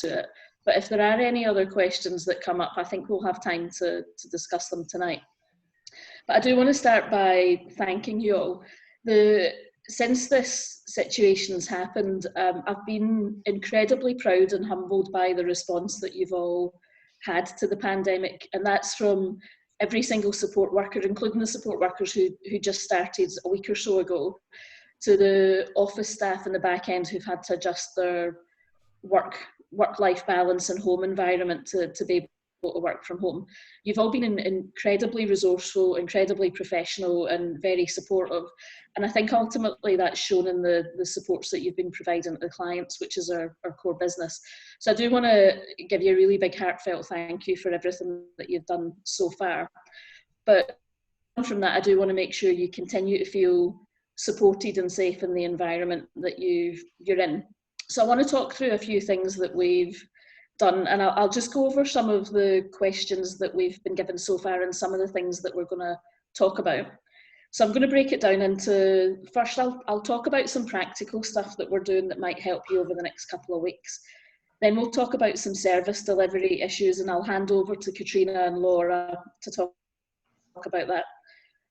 to it. But if there are any other questions that come up, I think we'll have time to discuss them tonight. But I do want to start by thanking you all. Since this situation's happened, I've been incredibly proud and humbled by the response that you've all had to the pandemic, and that's from every single support worker, including the support workers who just started a week or so ago, to the office staff in the back end who've had to adjust their work-life balance and home environment to be able to work from home. You've all been incredibly resourceful, incredibly professional and very supportive. And I think ultimately that's shown in the supports that you've been providing to the clients, which is our core business. So I do want to give you a really big heartfelt thank you for everything that you've done so far. But from that, I do want to make sure you continue to feel supported and safe in the environment that you're in. So I want to talk through a few things that we've done, and I'll just go over some of the questions that we've been given so far and some of the things that we're going to talk about. So I'm going to break it down into, first I'll talk about some practical stuff that we're doing that might help you over the next couple of weeks. Then we'll talk about some service delivery issues, and I'll hand over to Katrina and Laura to talk about that.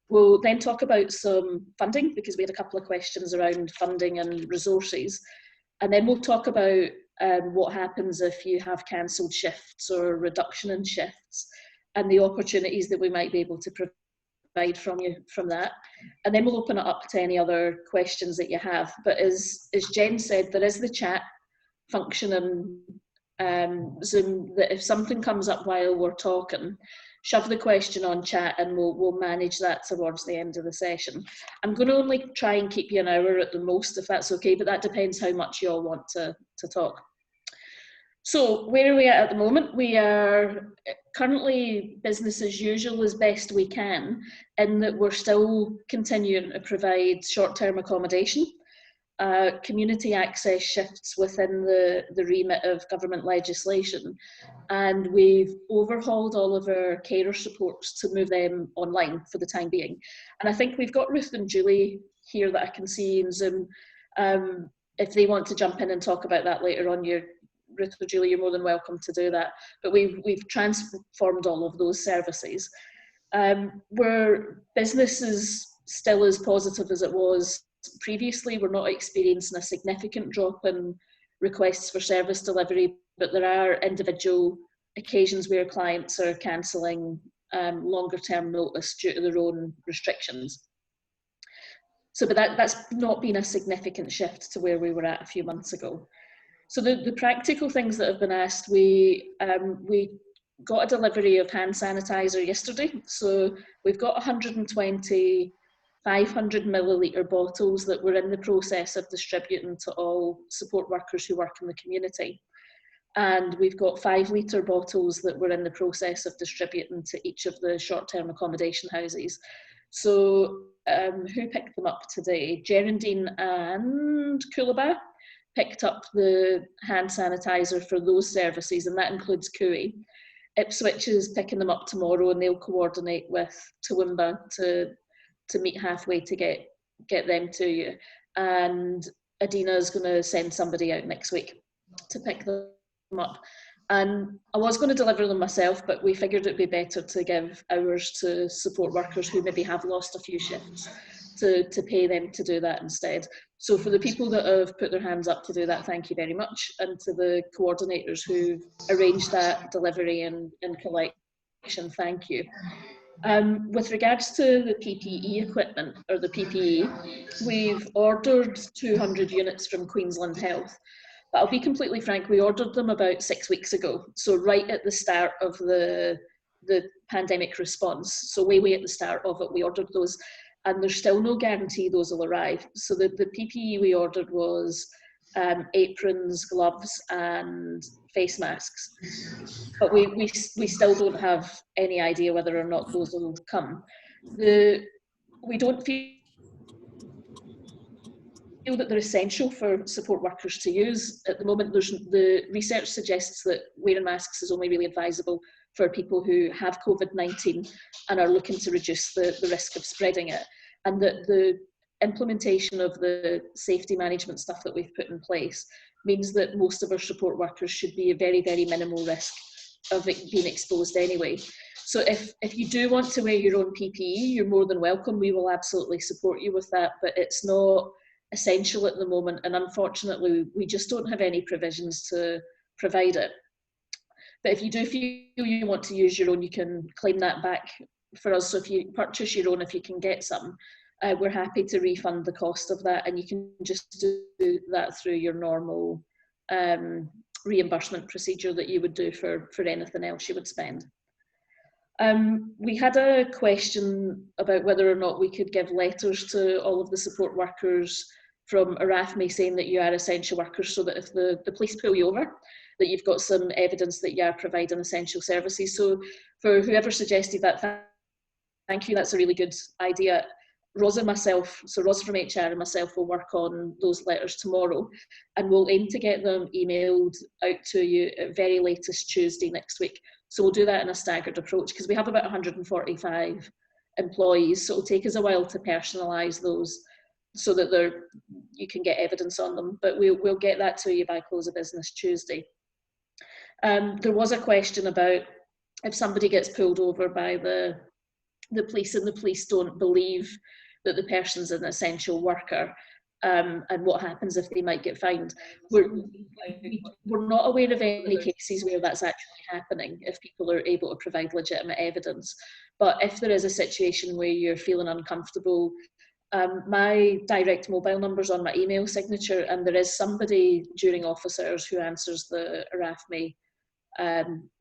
We'll then talk about some funding, because we had a couple of questions around funding and resources. And then we'll talk about what happens if you have cancelled shifts or reduction in shifts, and the opportunities that we might be able to provide from you from that. And then we'll open it up to any other questions that you have. But as Jen said, there is the chat function in Zoom, that if something comes up while we're talking, shove the question on chat and we'll manage that towards the end of the session. I'm going to only try and keep you an hour at the most, if that's okay, but that depends how much you all want to talk. So where are we at the moment? We are currently business as usual as best we can, in that we're still continuing to provide short-term accommodation, community access shifts within the remit of government legislation, and we've overhauled all of our carer supports to move them online for the time being. And I think we've got Ruth and Julie here that I can see in Zoom. If they want to jump in and talk about that later on, Ruth or Julie, you're more than welcome to do that. But we've transformed all of those services. Where business is still as positive as it was previously, we're not experiencing a significant drop in requests for service delivery, but there are individual occasions where clients are cancelling longer term notice due to their own restrictions. So, but that's not been a significant shift to where we were at a few months ago. So the practical things that have been asked, we got a delivery of hand sanitizer yesterday. So we've got 120 500 millilitre bottles that we're in the process of distributing to all support workers who work in the community. And we've got 5 litre bottles that we're in the process of distributing to each of the short-term accommodation houses. So who picked them up today? Geraldine and Coolabah picked up the hand sanitizer for those services, and that includes Cooey. Ipswich is picking them up tomorrow, and they'll coordinate with Toowoomba to meet halfway to get them to you. And Adina is going to send somebody out next week to pick them up. And I was going to deliver them myself, but we figured it'd be better to give hours to support workers who maybe have lost a few shifts to pay them to do that instead. So for the people that have put their hands up to do that, thank you very much. And to the coordinators who arranged that delivery and collection, thank you. With regards to the PPE equipment, or the PPE, we've ordered 200 units from Queensland Health. But I'll be completely frank, we ordered them about 6 weeks ago. So right at the start of the pandemic response. So way at the start of it, we ordered those. And there's still no guarantee those will arrive. So the PPE we ordered was aprons, gloves and face masks. But we still don't have any idea whether or not those will come. We don't feel that they're essential for support workers to use. At the moment, the research suggests that wearing masks is only really advisable for people who have COVID-19 and are looking to reduce the risk of spreading it. And that the implementation of the safety management stuff that we've put in place means that most of our support workers should be a very, very minimal risk of it being exposed anyway. So if you do want to wear your own PPE, you're more than welcome. We will absolutely support you with that, but it's not essential at the moment, and unfortunately we just don't have any provisions to provide it. But if you do feel you want to use your own, you can claim that back for us. So if you purchase your own, if you can get some, we're happy to refund the cost of that, and you can just do that through your normal reimbursement procedure that you would do for anything else you would spend. We had a question about whether or not we could give letters to all of the support workers from Arafmi saying that you are essential workers, so that if the police pull you over, that you've got some evidence that you are providing essential services. So for whoever suggested that, thank you, that's a really good idea. Rosa and myself, so Rosa from HR and myself will work on those letters tomorrow, and we'll aim to get them emailed out to you at very latest Tuesday next week. So we'll do that in a staggered approach, because we have about 145 employees, so it'll take us a while to personalise those so that you can get evidence on them, but we'll get that to you by close of business Tuesday. There was a question about if somebody gets pulled over by the police and the police don't believe that the person's an essential worker, and what happens if they might get fined. We're not aware of any cases where that's actually happening, if people are able to provide legitimate evidence. But if there is a situation where you're feeling uncomfortable, my direct mobile number's on my email signature, and there is somebody during office hours who answers the Arafmi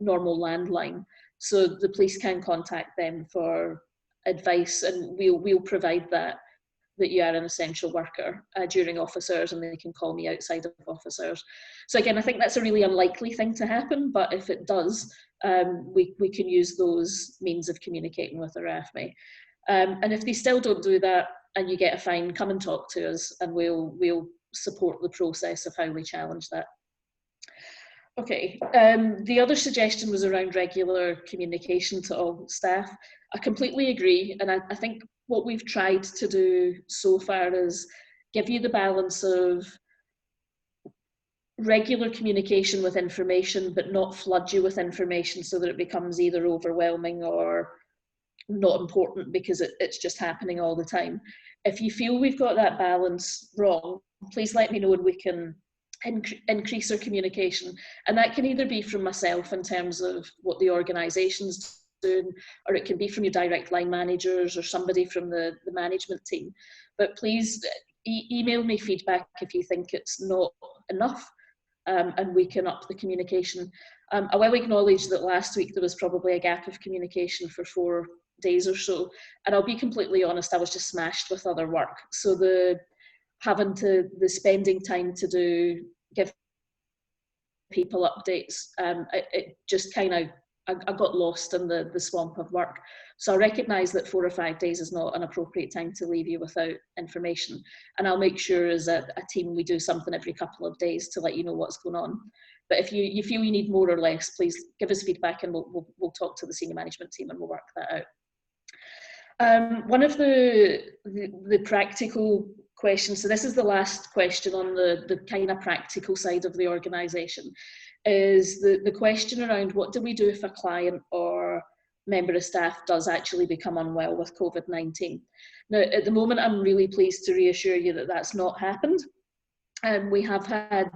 normal landline. So the police can contact them for advice, and we'll provide that you are an essential worker during office hours, and they can call me outside of office hours. So again, I think that's a really unlikely thing to happen, but if it does, we can use those means of communicating with Arafmi. And if they still don't do that and you get a fine, come and talk to us, and we'll support the process of how we challenge that. Okay, the other suggestion was around regular communication to all staff. I completely agree, and I think what we've tried to do so far is give you the balance of regular communication with information, but not flood you with information so that it becomes either overwhelming or not important because it's just happening all the time. If you feel we've got that balance wrong, please let me know and we can increase our communication. And that can either be from myself in terms of what the organisation's doing, or it can be from your direct line managers or somebody from the management team. But please email me feedback if you think it's not enough, and we can up the communication. I will acknowledge that last week there was probably a gap of communication for 4 days or so, and I'll be completely honest, I was just smashed with other work. So the spending time to give people updates, it just kind of, I got lost in the swamp of work. So I recognise that 4 or 5 days is not an appropriate time to leave you without information. And I'll make sure as a team we do something every couple of days to let you know what's going on. But if you feel you need more or less, please give us feedback and we'll talk to the senior management team and we'll work that out. One of the practical questions, so this is the last question on the kind of practical side of the organisation, is the question around what do we do if a client or member of staff does actually become unwell with COVID-19. Now, at the moment, I'm really pleased to reassure you that that's not happened. We have had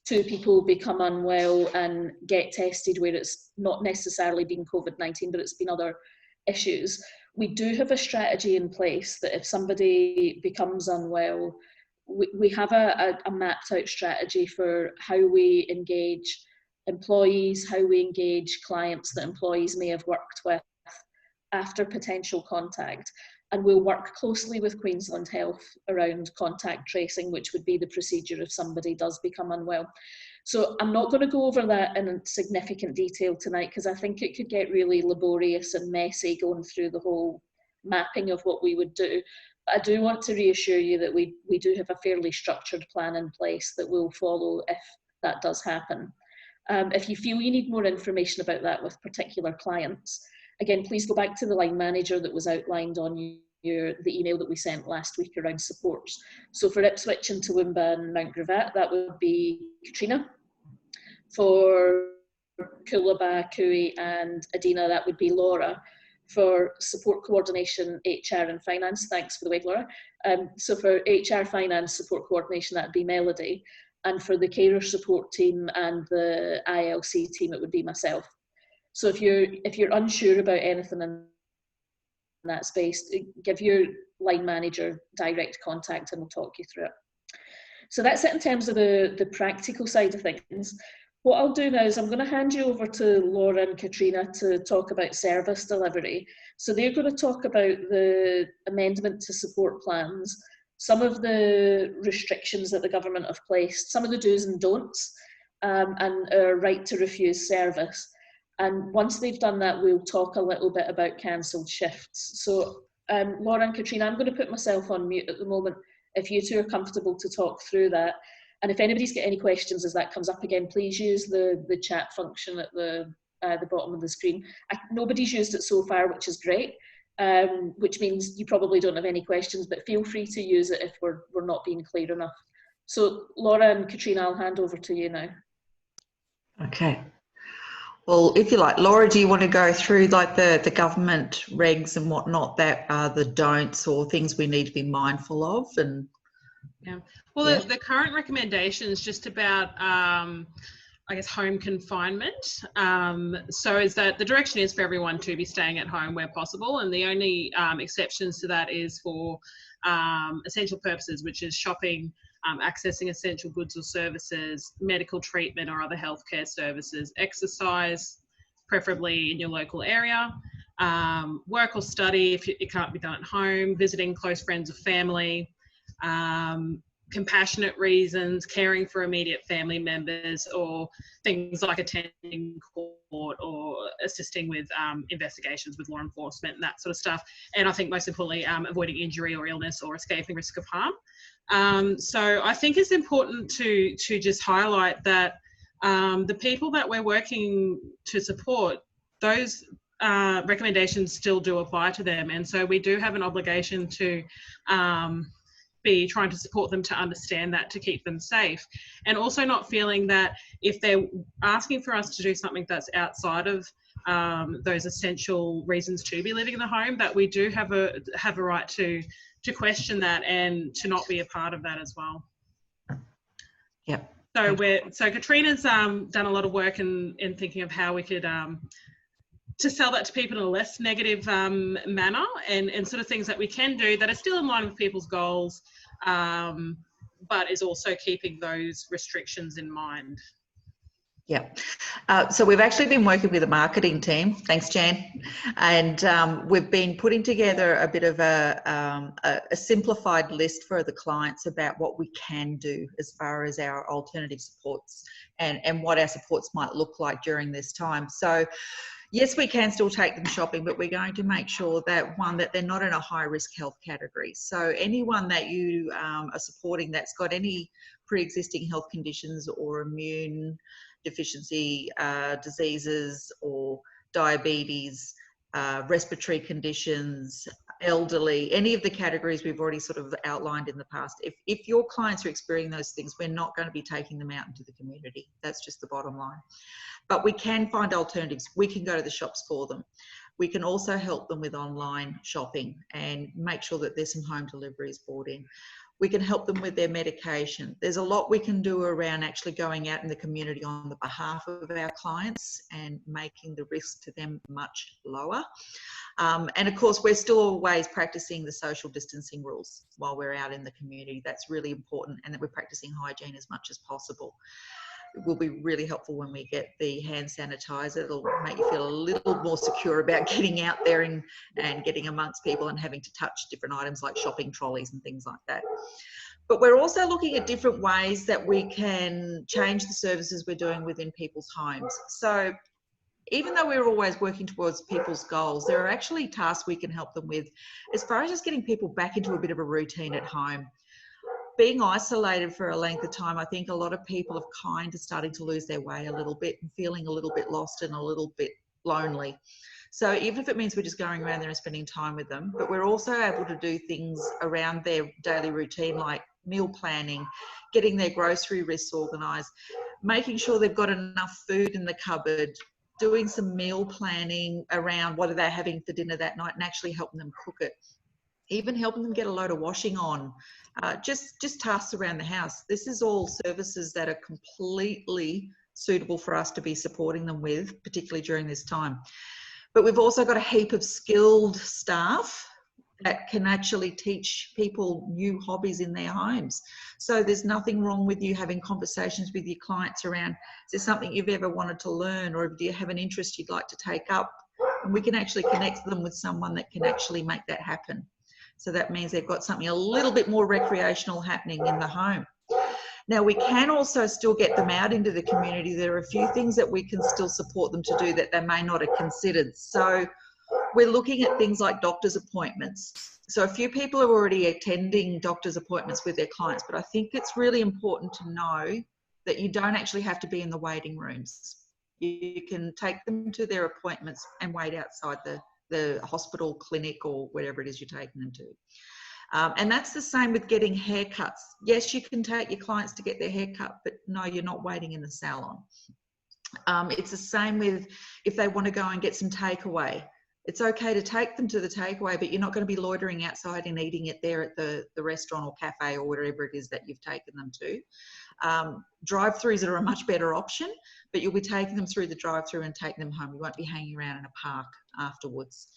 2 people become unwell and get tested where it's not necessarily been COVID-19, but it's been other issues. We do have a strategy in place that if somebody becomes unwell, we have a mapped out strategy for how we engage employees, how we engage clients that employees may have worked with after potential contact. And we'll work closely with Queensland Health around contact tracing, which would be the procedure if somebody does become unwell. So I'm not going to go over that in significant detail tonight because I think it could get really laborious and messy going through the whole mapping of what we would do. But I do want to reassure you that we do have a fairly structured plan in place that we'll follow if that does happen. If you feel you need more information about that with particular clients, again, please go back to the line manager that was outlined on the email that we sent last week around supports. So for Ipswich and Toowoomba and Mount Gravatt, that would be Katrina. For Coolabah, Cooey and Adina, that would be Laura. For support coordination, HR and finance, thanks for the wave, Laura. So for HR, finance, support coordination, that would be Melody. And for the carer support team and the ILC team, it would be myself. So if you're unsure about anything in that space, give your line manager direct contact and we'll talk you through it. So that's it in terms of the practical side of things. What I'll do now is I'm going to hand you over to Laura and Katrina to talk about service delivery. So they're going to talk about the amendment to support plans, some of the restrictions that the government have placed, some of the do's and don'ts, and our right to refuse service. And once they've done that, we'll talk a little bit about cancelled shifts. So Laura and Katrina, I'm going to put myself on mute at the moment if you two are comfortable to talk through that. And if anybody's got any questions as that comes up again, please use the chat function at the bottom of the screen. Nobody's used it so far, which is great, which means you probably don't have any questions, but feel free to use it if we're not being clear enough. So Laura and Katrina, I'll hand over to you now. Okay. Well, if you like, Laura, do you want to go through like the government regs and whatnot that are the don'ts or things we need to be mindful of? And yeah, well, yeah. The current recommendation is just about, I guess, home confinement. So is that the direction is for everyone to be staying at home where possible, and the only exceptions to that is for essential purposes, which is shopping, accessing essential goods or services, medical treatment or other healthcare services, exercise, preferably in your local area, work or study if it can't be done at home, visiting close friends or family, compassionate reasons, caring for immediate family members, or things like attending court or assisting with investigations with law enforcement and that sort of stuff. And I think most importantly, avoiding injury or illness or escaping risk of harm. So I think it's important to just highlight that the people that we're working to support, those recommendations still do apply to them. And so we do have an obligation to be trying to support them to understand that, to keep them safe, and also not feeling that if they're asking for us to do something that's outside of those essential reasons to be living in the home, that we do have a right to question that and to not be a part of that as well. Yep. So Katrina's done a lot of work in thinking of how we could to sell that to people in a less negative manner, and sort of things that we can do that are still in line with people's goals, but is also keeping those restrictions in mind. Yeah. So we've actually been working with a marketing team, thanks Jan, and we've been putting together a bit of a simplified list for the clients about what we can do as far as our alternative supports and what our supports might look like during this time. So yes, we can still take them shopping, but we're going to make sure that, one, that they're not in a high-risk health category. So anyone that you are supporting that's got any pre-existing health conditions or immune deficiency diseases or diabetes, respiratory conditions, elderly, any of the categories we've already sort of outlined in the past. If your clients are experiencing those things, we're not going to be taking them out into the community. That's just the bottom line. But we can find alternatives. We can go to the shops for them. We can also help them with online shopping and make sure that there's some home deliveries brought in. We can help them with their medication. There's a lot we can do around actually going out in the community on the behalf of our clients and making the risk to them much lower. And of course, we're still always practicing the social distancing rules while we're out in the community. That's really important, and that we're practicing hygiene as much as possible. It will be really helpful when we get the hand sanitizer. It'll make you feel a little more secure about getting out there and getting amongst people and having to touch different items like shopping trolleys and things like that. But we're also looking at different ways that we can change the services we're doing within people's homes. So even though we're always working towards people's goals, there are actually tasks we can help them with as far as just getting people back into a bit of a routine at home. Being isolated for a length of time, I think a lot of people have kind of starting to lose their way a little bit and feeling a little bit lost and a little bit lonely. So even if it means we're just going around there and spending time with them, but we're also able to do things around their daily routine, like meal planning, getting their grocery lists organised, making sure they've got enough food in the cupboard, doing some meal planning around what are they having for dinner that night and actually helping them cook it. Even helping them get a load of washing on, just tasks around the house. This is all services that are completely suitable for us to be supporting them with, particularly during this time. But we've also got a heap of skilled staff that can actually teach people new hobbies in their homes. So there's nothing wrong with you having conversations with your clients around, is there something you've ever wanted to learn, or do you have an interest you'd like to take up? And we can actually connect them with someone that can actually make that happen. So that means they've got something a little bit more recreational happening in the home. Now, we can also still get them out into the community. There are a few things that we can still support them to do that they may not have considered. So we're looking at things like doctor's appointments. So a few people are already attending doctor's appointments with their clients, but I think it's really important to know that you don't actually have to be in the waiting rooms. You can take them to their appointments and wait outside the hospital, clinic, or whatever it is you're taking them to. And that's the same with getting haircuts. Yes, you can take your clients to get their hair cut, but no, you're not waiting in the salon. It's the same with if they want to go and get some takeaway. It's okay to take them to the takeaway, but you're not going to be loitering outside and eating it there at the restaurant or cafe or wherever it is that you've taken them to. Drive-throughs are a much better option, but you'll be taking them through the drive-through and taking them home. You won't be hanging around in a park afterwards.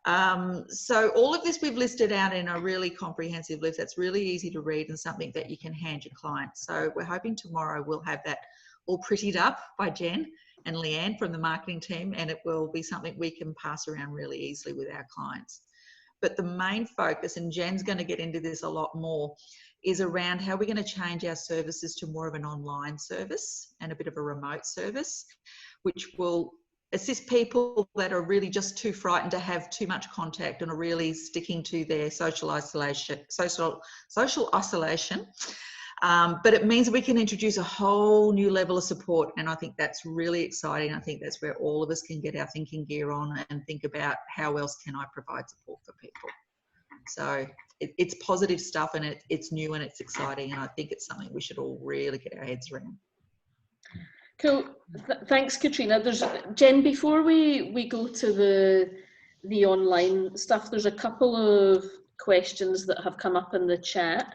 So all of this we've listed out in a really comprehensive list that's really easy to read and something that you can hand your clients. So we're hoping tomorrow we'll have that all prettied up by Jen and Leanne from the marketing team, and it will be something we can pass around really easily with our clients. But the main focus, and Jen's going to get into this a lot more, is around how we're going to change our services to more of an online service and a bit of a remote service, which will assist people that are really just too frightened to have too much contact and are really sticking to their social isolation. But it means we can introduce a whole new level of support, and I think that's really exciting. I think that's where all of us can get our thinking gear on and think about how else can I provide support for people. So it's positive stuff, and it's new and it's exciting, and I think it's something we should all really get our heads around. Cool. Thanks, Katrina. Jen, before we go to the online stuff, there's a couple of questions that have come up in the chat.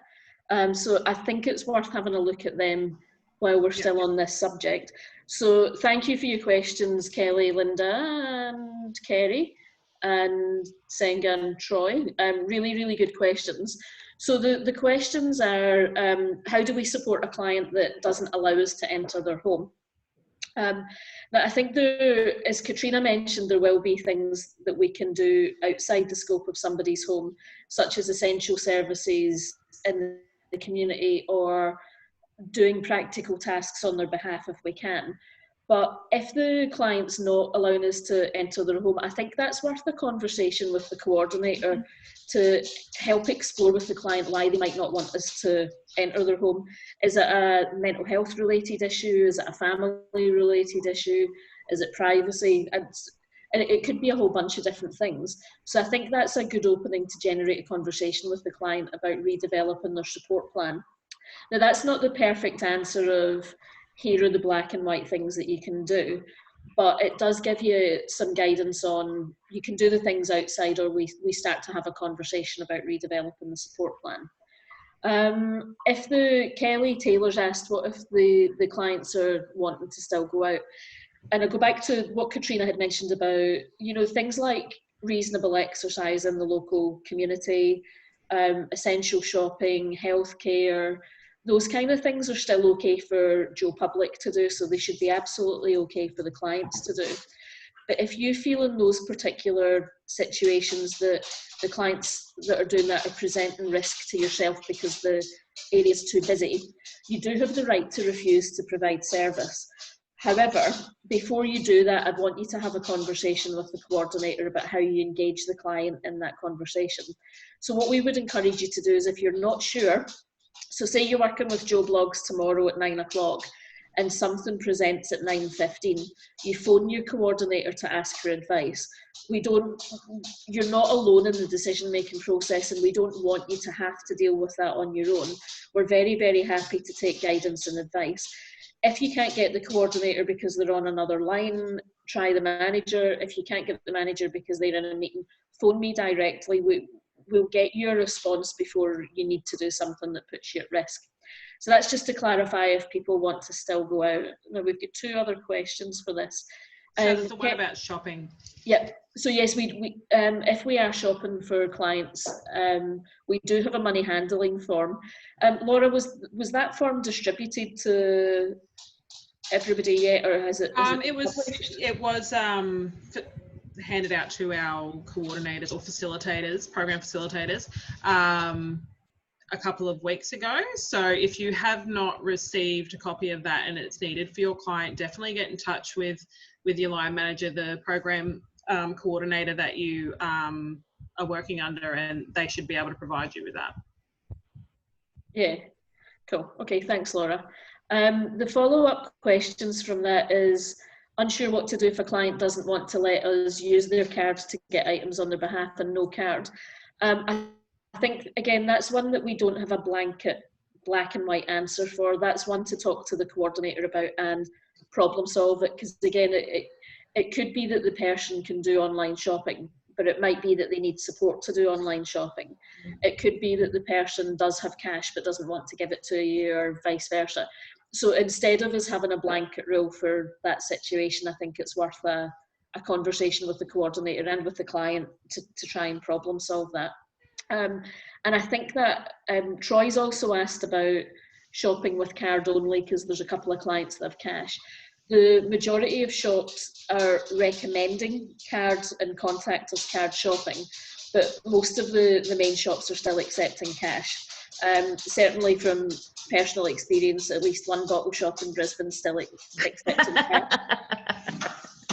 So I think it's worth having a look at them while we're still on this subject. So thank you for your questions, Kelly, Linda, and Kerry, and Senga and Troy. Really, really good questions. So the questions are, how do we support a client that doesn't allow us to enter their home? Now, I think as Katrina mentioned, there will be things that we can do outside the scope of somebody's home, such as essential services in the community or doing practical tasks on their behalf if we can. But if the client's not allowing us to enter their home, I think that's worth a conversation with the coordinator to help explore with the client why they might not want us to enter their home. Is it a mental health related issue? Is it a family related issue? Is it privacy? And it could be a whole bunch of different things. So I think that's a good opening to generate a conversation with the client about redeveloping their support plan. Now, that's not the perfect answer of here are the black and white things that you can do, but it does give you some guidance on you can do the things outside, or we start to have a conversation about redeveloping the support plan. If Kelly Taylor's asked what if the clients are wanting to still go out, and I go back to what Katrina had mentioned about, things like reasonable exercise in the local community, essential shopping, healthcare, those kind of things are still okay for Joe Public to do, so they should be absolutely okay for the clients to do. But if you feel in those particular situations that the clients that are doing that are presenting risk to yourself because the area's too busy, you do have the right to refuse to provide service. However, before you do that, I'd want you to have a conversation with the coordinator about how you engage the client in that conversation. So what we would encourage you to do is, if you're not sure, so say you're working with Joe Blogs tomorrow at 9 o'clock and something presents at 9:15, you phone your coordinator to ask for advice. You're not alone in the decision-making process, and we don't want you to have to deal with that on your own. We're very, very happy to take guidance and advice. If you can't get the coordinator because they're on another line, try the manager. If you can't get the manager because they're in a meeting, phone me directly. We'll get you a response before you need to do something that puts you at risk. So that's just to clarify if people want to still go out. Now we've got 2 other questions for this. So the one about shopping. Yeah. So yes, we if we are shopping for clients, we do have a money handling form. Laura, was that form distributed to everybody yet, or has it? It was handed out to our coordinators or facilitators, program facilitators, a couple of weeks ago. So if you have not received a copy of that and it's needed for your client, definitely get in touch with your line manager, the program coordinator that you are working under, and they should be able to provide you with that. Yeah, cool. Okay, thanks, Laura. The follow-up questions from that is, unsure what to do if a client doesn't want to let us use their card to get items on their behalf and no card. I think, again, that's one that we don't have a blanket black and white answer for. That's one to talk to the coordinator about and problem solve it, because again, it could be that the person can do online shopping, but it might be that they need support to do online shopping. It could be that the person does have cash but doesn't want to give it to you, or vice versa. So instead of us having a blanket rule for that situation, I think it's worth a conversation with the coordinator and with the client to try and problem solve that. And I think that Troy's also asked about shopping with card only, because there's a couple of clients that have cash. The majority of shops are recommending cards and contactless card shopping, but most of the main shops are still accepting cash. Certainly from personal experience, at least one bottle shop in Brisbane still accepting cash.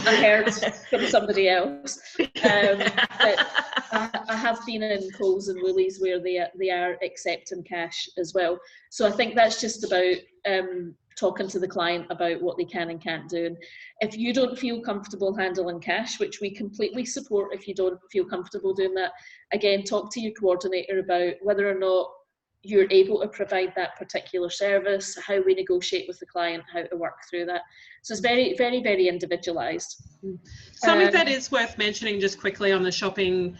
I heard from somebody else. But I have been in Coles and Woolies where they are accepting cash as well. So I think that's just about talking to the client about what they can and can't do. And if you don't feel comfortable handling cash, which we completely support if you don't feel comfortable doing that, again, talk to your coordinator about whether or not you're able to provide that particular service, how we negotiate with the client, how to work through that. So it's very, very, very individualised. Something that is worth mentioning just quickly on the shopping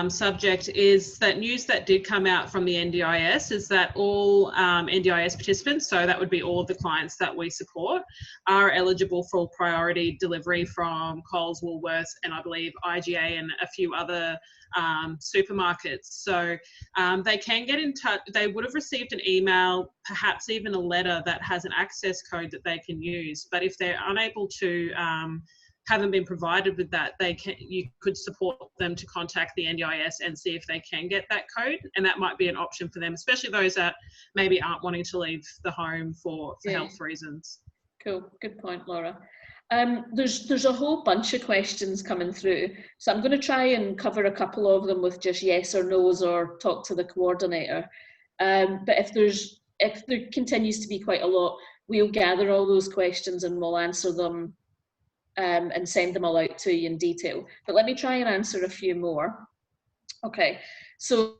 subject is that news that did come out from the NDIS is that all NDIS participants, so that would be all of the clients that we support, are eligible for priority delivery from Coles, Woolworths, and I believe IGA and a few other supermarkets. So they can get in touch. They would have received an email, perhaps even a letter that has an access code that they can use. But if they're unable to, haven't been provided with that, you could support them to contact the NDIS and see if they can get that code, and that might be an option for them, especially those that maybe aren't wanting to leave the home for health reasons. Cool, good point, Laura. There's a whole bunch of questions coming through, so I'm going to try and cover a couple of them with just yes or no's or talk to the coordinator. But if there continues to be quite a lot, we'll gather all those questions and we'll answer them and send them all out to you in detail. But let me try and answer a few more. Okay, so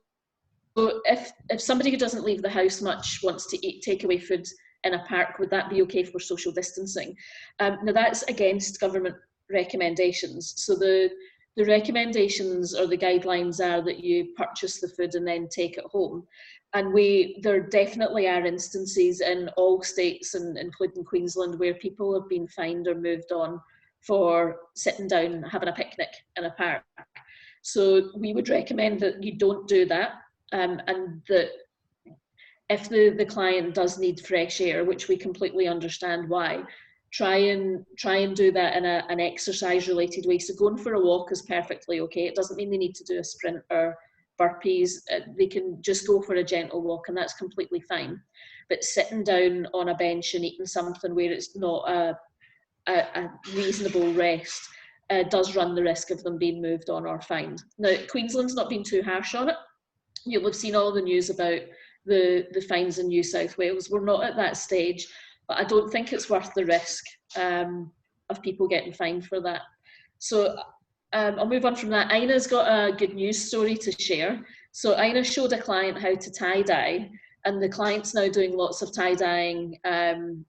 if somebody who doesn't leave the house much wants to eat takeaway food in a park, would that be okay for social distancing? Now that's against government recommendations. So the recommendations or the guidelines are that you purchase the food and then take it home. And there definitely are instances in all states, and including Queensland, where people have been fined or moved on for sitting down having a picnic in a park. So we would recommend that you don't do that, and that if the client does need fresh air, which we completely understand why, try and do that in an exercise related way. So going for a walk is perfectly okay. It doesn't mean they need to do a sprint or burpees. They can just go for a gentle walk, and that's completely fine. But sitting down on a bench and eating something where it's not a reasonable rest does run the risk of them being moved on or fined. Now, Queensland's not been too harsh on it. You'll have seen all the news about the fines in New South Wales. We're not at that stage. but I don't think it's worth the risk of people getting fined for that. So I'll move on from that. Ina's got a good news story to share. So Ina showed a client how to tie-dye, and the client's now doing lots of tie-dyeing and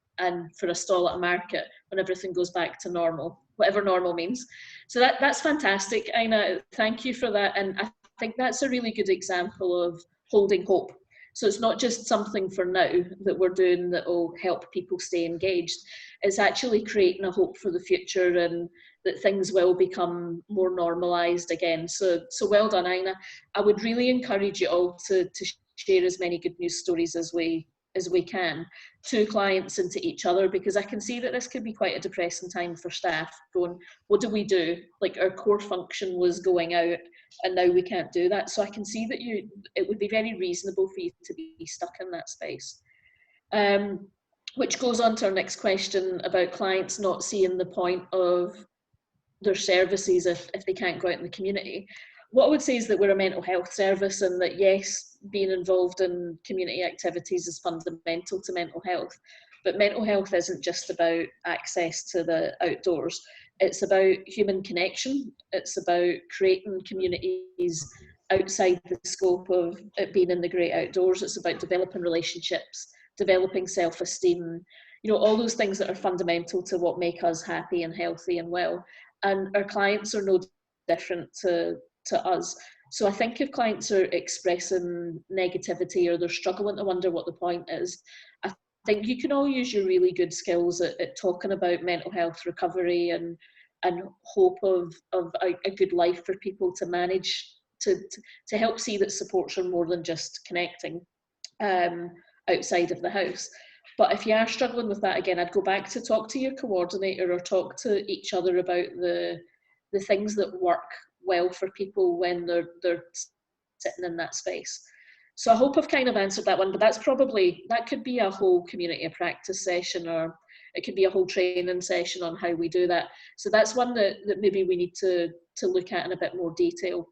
for a stall at a market when everything goes back to normal, whatever normal means. So that's fantastic, Ina. Thank you for that. And I think that's a really good example of holding hope. So it's not just something for now that we're doing that will help people stay engaged. It's actually creating a hope for the future and that things will become more normalised again. So well done, Ina. I would really encourage you all to share as many good news stories as we can to clients and to each other, because I can see that this could be quite a depressing time for staff going, what do we do? Like, our core function was going out and now we can't do that. So I can see that it would be very reasonable for you to be stuck in that space. Which goes on to our next question about clients not seeing the point of their services if they can't go out in the community. What I would say is that we're a mental health service, and that yes, being involved in community activities is fundamental to mental health, but mental health isn't just about access to the outdoors. It's about human connection. It's about creating communities outside the scope of it being in the great outdoors. It's about developing relationships, developing self-esteem, all those things that are fundamental to what make us happy and healthy and well. And our clients are no different to us. So I think if clients are expressing negativity or they're struggling to wonder what the point is, I think you can all use your really good skills at talking about mental health recovery and hope of a good life for people to manage, to help see that supports are more than just connecting outside of the house. But if you are struggling with that, again, I'd go back to talk to your coordinator or talk to each other about the things that work well for people when they're sitting in that space. So I hope I've kind of answered that one, but that could be a whole community of practice session, or it could be a whole training session on how we do that. So that's one that maybe we need to look at in a bit more detail.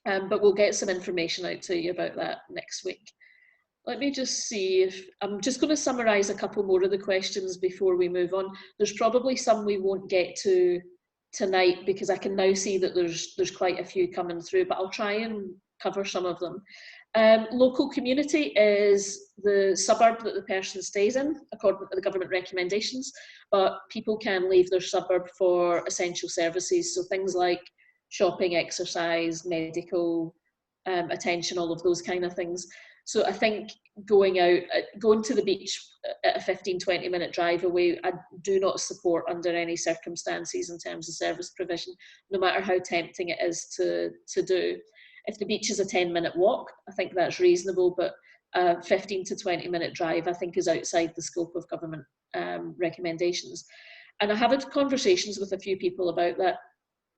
But we'll get some information out to you about that next week. Let me just see if, I'm just going to summarise a couple more of the questions before we move on. There's probably some we won't get to tonight because I can now see that there's quite a few coming through, but I'll try and cover some of them. Local community is the suburb that the person stays in, according to the government recommendations, but people can leave their suburb for essential services, so things like shopping, exercise, medical attention, all of those kind of things. So I think going to the beach at a 15-20 minute drive away, I do not support under any circumstances in terms of service provision, no matter how tempting it is to do. If the beach is a 10-minute walk, I think that's reasonable, but a 15 to 20 minute drive, I think, is outside the scope of government recommendations. And I have had conversations with a few people about that.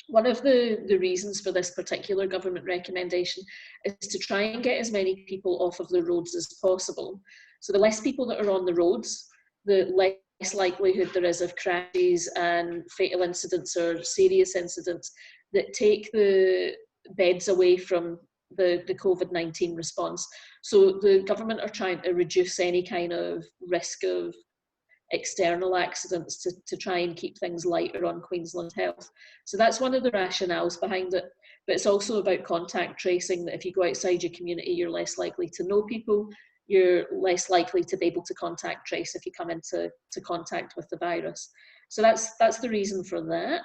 One of the reasons for this particular government recommendation is to try and get as many people off of the roads as possible. So the less people that are on the roads, the less likelihood there is of crashes and fatal incidents or serious incidents that take the beds away from the COVID-19 response. So the government are trying to reduce any kind of risk of external accidents to try and keep things lighter on Queensland Health. So that's one of the rationales behind it. But it's also about contact tracing, that if you go outside your community, you're less likely to know people, you're less likely to be able to contact trace if you come into contact with the virus. So that's the reason for that.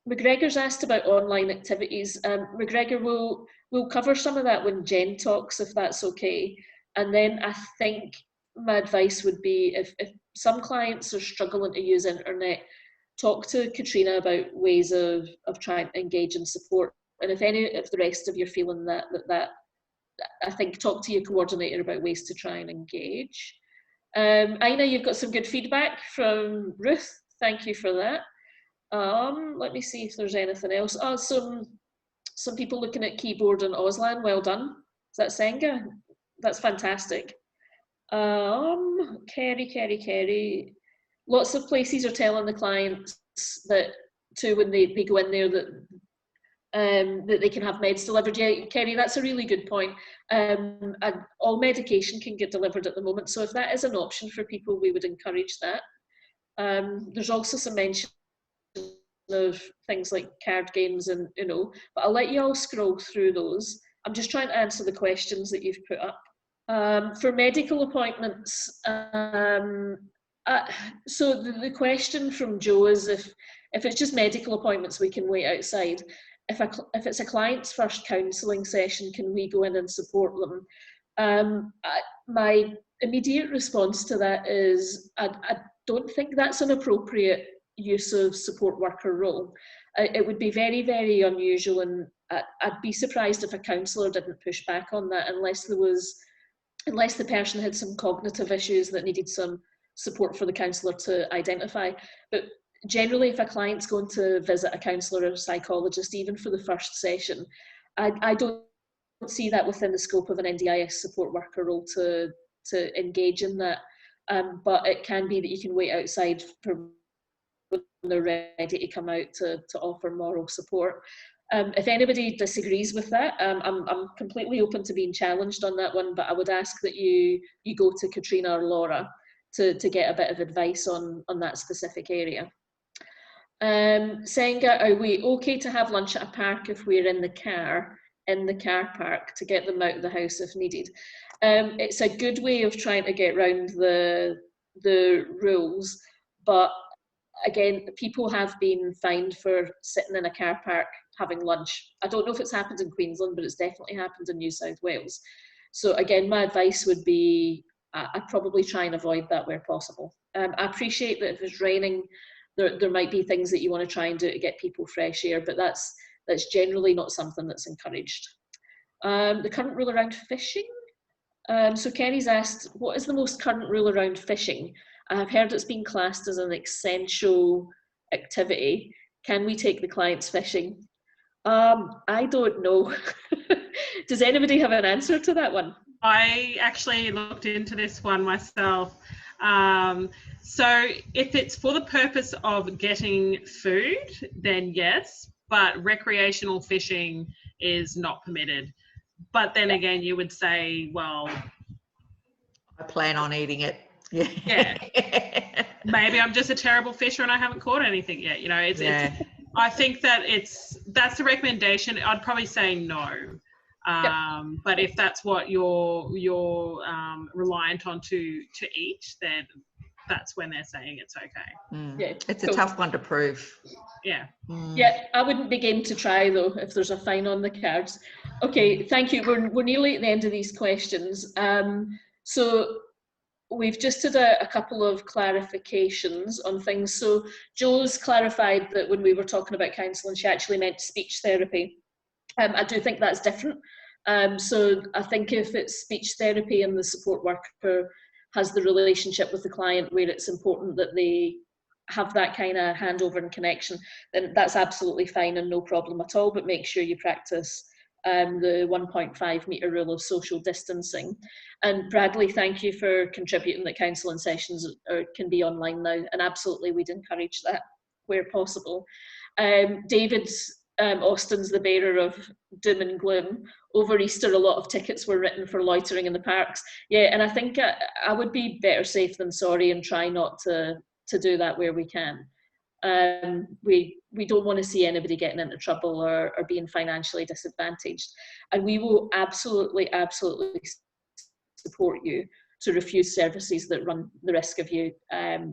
McGregor's asked about online activities. McGregor, we'll cover some of that when Jen talks, if that's okay. And then I think my advice would be, if some clients are struggling to use internet, talk to Katrina about ways of trying to engage and support. And if the rest of you are feeling that, I think talk to your coordinator about ways to try and engage. Ina, you've got some good feedback from Ruth. Thank you for that. Let me see if there's anything else. Oh, some people looking at keyboard and Auslan. Well done. Is that Senga? That's fantastic. Kerry. Lots of places are telling the clients that too, when they go in there, that that they can have meds delivered. Yeah, Kerry, that's a really good point. And all medication can get delivered at the moment, so if that is an option for people, we would encourage that. There's also some mention of things like card games and, but I'll let you all scroll through those. I'm just trying to answer the questions that you've put up. For medical appointments, so the question from Joe is if it's just medical appointments, we can wait outside. If it's a client's first counselling session, can we go in and support them? My immediate response to that is I don't think that's an appropriate use of support worker role. It would be very, very unusual, and I'd be surprised if a counsellor didn't push back on that unless the person had some cognitive issues that needed some support for the counsellor to identify. But generally, if a client's going to visit a counsellor or a psychologist, even for the first session, I don't see that within the scope of an NDIS support worker role to engage in that. But it can be that you can wait outside for when they're ready to come out to offer moral support. If anybody disagrees with that, I'm completely open to being challenged on that one, but I would ask that you go to Katrina or Laura to get a bit of advice on that specific area. Senga, are we okay to have lunch at a park if we're in the car park to get them out of the house if needed? It's a good way of trying to get around the rules, but again, people have been fined for sitting in a car park having lunch. I don't know if it's happened in Queensland, but it's definitely happened in New South Wales. So again, my advice would be I'd probably try and avoid that where possible. I appreciate that if it's raining, there might be things that you want to try and do to get people fresh air, but that's generally not something that's encouraged. The current rule around fishing. So Kenny's asked, what is the most current rule around fishing? I've heard it's been classed as an essential activity. Can we take the clients fishing? I don't know. Does anybody have an answer to that one? I actually looked into this one myself. So if it's for the purpose of getting food, then yes, but recreational fishing is not permitted. But then again, you would say, well, I plan on eating it. Yeah. Maybe I'm just a terrible fisher and I haven't caught anything yet. It's I think that that's the recommendation. I'd probably say no. But if that's what you're reliant on to eat, then that's when they're saying it's okay. Yeah, it's a tough one to prove. Yeah. Yeah, I wouldn't begin to try though if there's a fine on the cards. Okay, thank you. We're nearly at the end of these questions. So we've just had a couple of clarifications on things. So Jo's clarified that when we were talking about counselling, she actually meant speech therapy. I do think that's different. So I think if it's speech therapy and the support worker has the relationship with the client where it's important that they have that kind of handover and connection, then that's absolutely fine and no problem at all, but make sure you practice the 1.5 metre rule of social distancing. And Bradley, thank you for contributing that counselling sessions can be online now, and absolutely we'd encourage that where possible. David Austin's the bearer of doom and gloom. Over Easter, a lot of tickets were written for loitering in the parks. Yeah, and I think I would be better safe than sorry and try not to do that where we can. We don't want to see anybody getting into trouble or being financially disadvantaged. And we will absolutely support you to refuse services that run the risk of you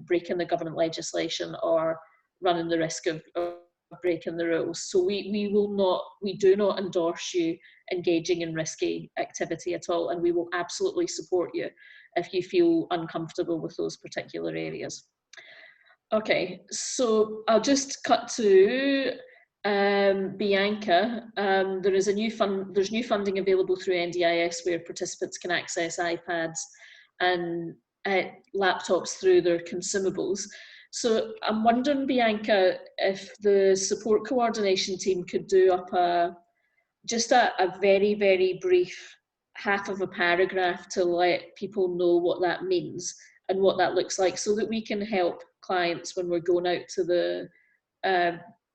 breaking the government legislation or running the risk of breaking the rules. So we do not endorse you engaging in risky activity at all, and we will absolutely support you if you feel uncomfortable with those particular areas. Okay, so I'll just cut to Bianca. There's new funding available through NDIS where participants can access iPads and laptops through their consumables. So I'm wondering, Bianca, if the support coordination team could do up a very, very brief half of a paragraph to let people know what that means and what that looks like, so that we can help clients when we're going out to the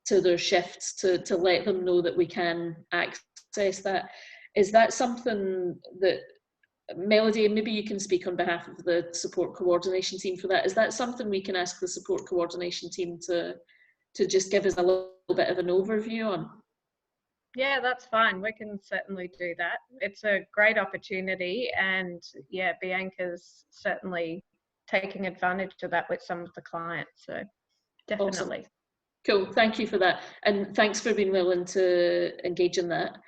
to their shifts to let them know that we can access that. Is that something that, Melody, maybe you can speak on behalf of the support coordination team for that. Is that something we can ask the support coordination team to just give us a little bit of an overview on? Yeah, that's fine. We can certainly do that. It's a great opportunity, and yeah, Bianca's certainly taking advantage of that with some of the clients. So definitely. Awesome. Cool, thank you for that. And thanks for being willing to engage in that.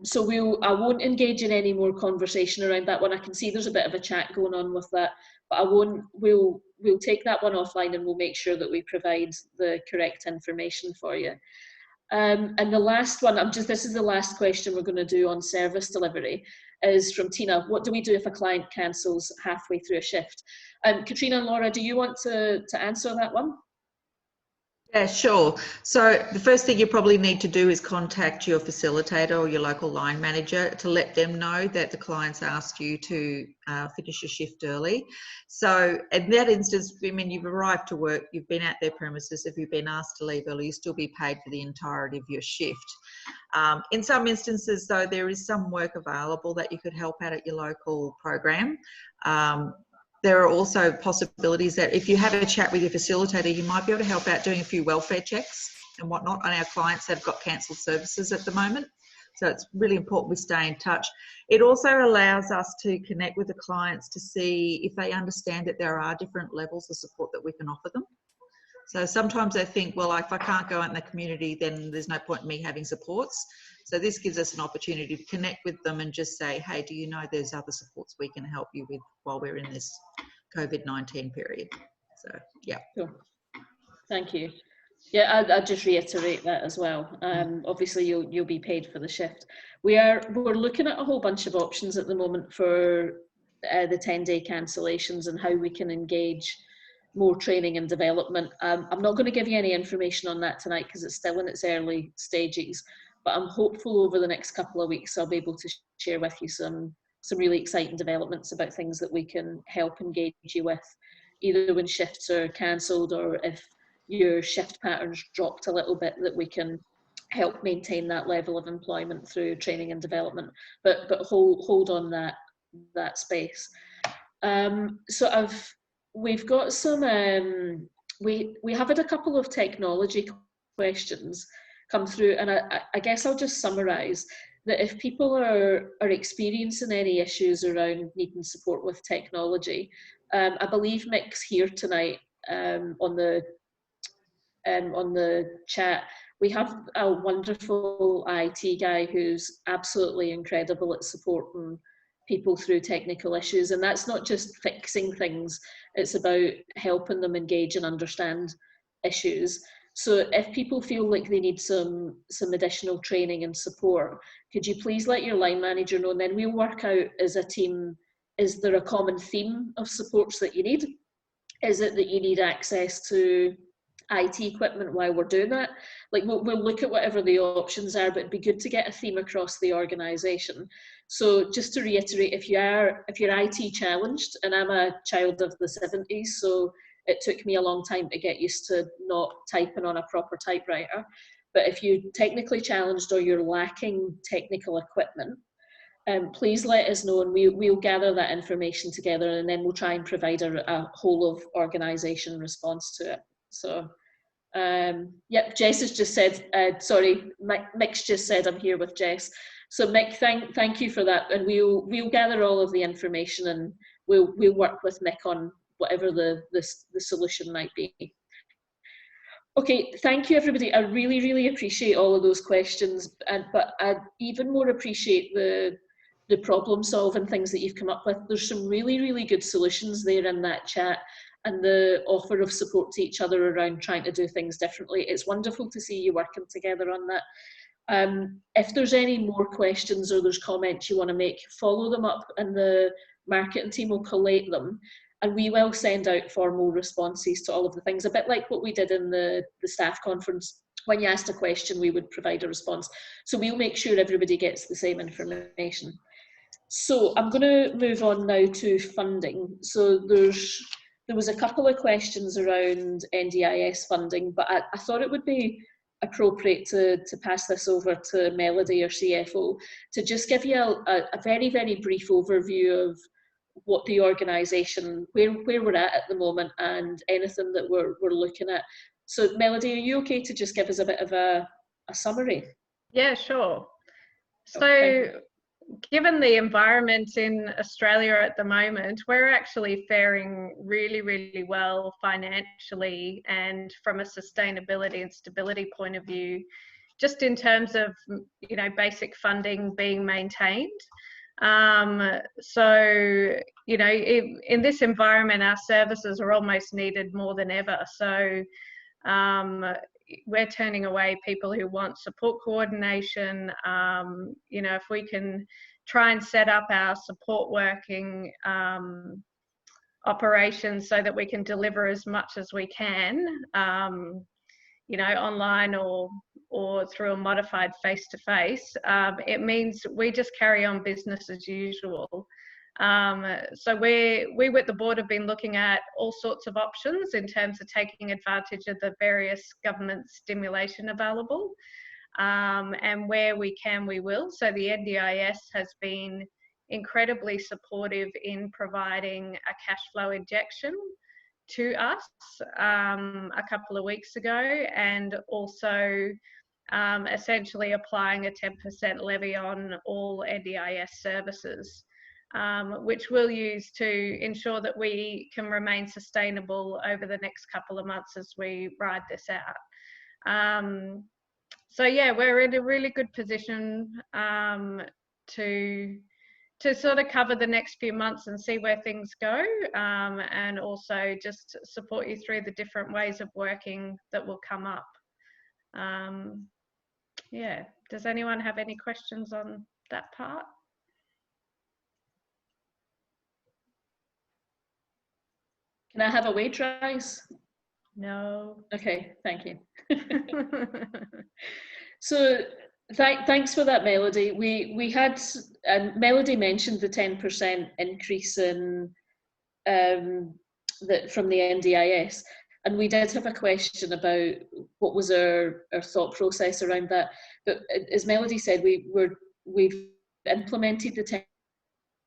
So I won't engage in any more conversation around that one. I can see there's a bit of a chat going on with that, but we'll take that one offline, and we'll make sure that we provide the correct information for you. And the last one, this is the last question we're going to do on service delivery, is from Tina. What do we do if a client cancels halfway through a shift? Katrina and Laura, do you want to answer that one? Yeah, sure. So the first thing you probably need to do is contact your facilitator or your local line manager to let them know that the client's asked you to finish your shift early. So in that instance, I mean, you've arrived to work, you've been at their premises. If you've been asked to leave early, you still be paid for the entirety of your shift. In some instances, though, there is some work available that you could help out at your local program. There are also possibilities that if you have a chat with your facilitator, you might be able to help out doing a few welfare checks and whatnot on our clients that have got cancelled services at the moment. So it's really important we stay in touch. It also allows us to connect with the clients to see if they understand that there are different levels of support that we can offer them. So sometimes they think, well, if I can't go out in the community, then there's no point in me having supports. So this gives us an opportunity to connect with them and just say, hey, do you know there's other supports we can help you with while we're in this COVID-19 period? So, yeah. Cool. Thank you. Yeah, I'd just reiterate that as well. Obviously, you'll be paid for the shift. We're looking at a whole bunch of options at the moment for the 10-day cancellations and how we can engage more training and development. I'm not going to give you any information on that tonight because it's still in its early stages, but I'm hopeful over the next couple of weeks I'll be able to share with you some really exciting developments about things that we can help engage you with, either when shifts are cancelled or if your shift patterns dropped a little bit, that we can help maintain that level of employment through training and development. But hold on that space. So we've got some we have had a couple of technology questions come through, and I guess I'll just summarize that if people are experiencing any issues around needing support with technology, I believe Mick's here tonight on the chat. We have a wonderful IT guy who's absolutely incredible at supporting people through technical issues, and that's not just fixing things, it's about helping them engage and understand issues. So if people feel like they need some additional training and support, could you please let your line manager know, and then we'll work out as a team, is there a common theme of supports that you need? Is it that you need access to IT equipment while we're doing that? Like we'll look at whatever the options are, but it'd be good to get a theme across the organisation. So just to reiterate, if you're IT challenged, and I'm a child of the 70s, so it took me a long time to get used to not typing on a proper typewriter. But if you're technically challenged or you're lacking technical equipment, please let us know, and we'll gather that information together, and then we'll try and provide a whole of organisation response to it. So, yep, Jess has just said, sorry, Mick's just said I'm here with Jess. So Mick, thank you for that, and we'll gather all of the information, and we'll work with Mick on whatever the solution might be. Okay, thank you everybody. I really appreciate all of those questions, but I even more appreciate the problem solving things that you've come up with. There's some really good solutions there in that chat, and the offer of support to each other around trying to do things differently. It's wonderful to see you working together on that. If there's any more questions or there's comments you want to make, follow them up, and the marketing team will collate them, and we will send out formal responses to all of the things, a bit like what we did in the staff conference. When you asked a question, we would provide a response. So we'll make sure everybody gets the same information. So I'm going to move on now to funding. So there's there was a couple of questions around NDIS funding, but I thought it would be appropriate to pass this over to Melody, our CFO, to just give you a very, very brief overview of what the organisation, where we're at the moment, and anything that we're looking at. So Melody, are you okay to just give us a bit of a summary? Yeah, sure. Oh, So given the environment in Australia at the moment, we're actually faring really, really well financially and from a sustainability and stability point of view, just in terms of, you know, basic funding being maintained. So, you know, in this environment, our services are almost needed more than ever. So we're turning away people who want support coordination. You know, if we can try and set up our support working operations so that we can deliver as much as we can, you know, online or through a modified face-to-face, it means we just carry on business as usual. So we with the board have been looking at all sorts of options in terms of taking advantage of the various government stimulation available, and where we can, we will. So the NDIS has been incredibly supportive in providing a cash flow injection to us a couple of weeks ago, and also essentially applying a 10% levy on all NDIS services, which we'll use to ensure that we can remain sustainable over the next couple of months as we ride this out. So yeah, we're in a really good position to sort of cover the next few months and see where things go, and also just support you through the different ways of working that will come up. Yeah, does anyone have any questions on that part? can I have a wage rise? No. Okay, thank you. So thanks for that, Melody. We had, and Melody mentioned the 10% increase in from the NDIS, and we did have a question about what was our thought process around that. But as Melody said, we've implemented the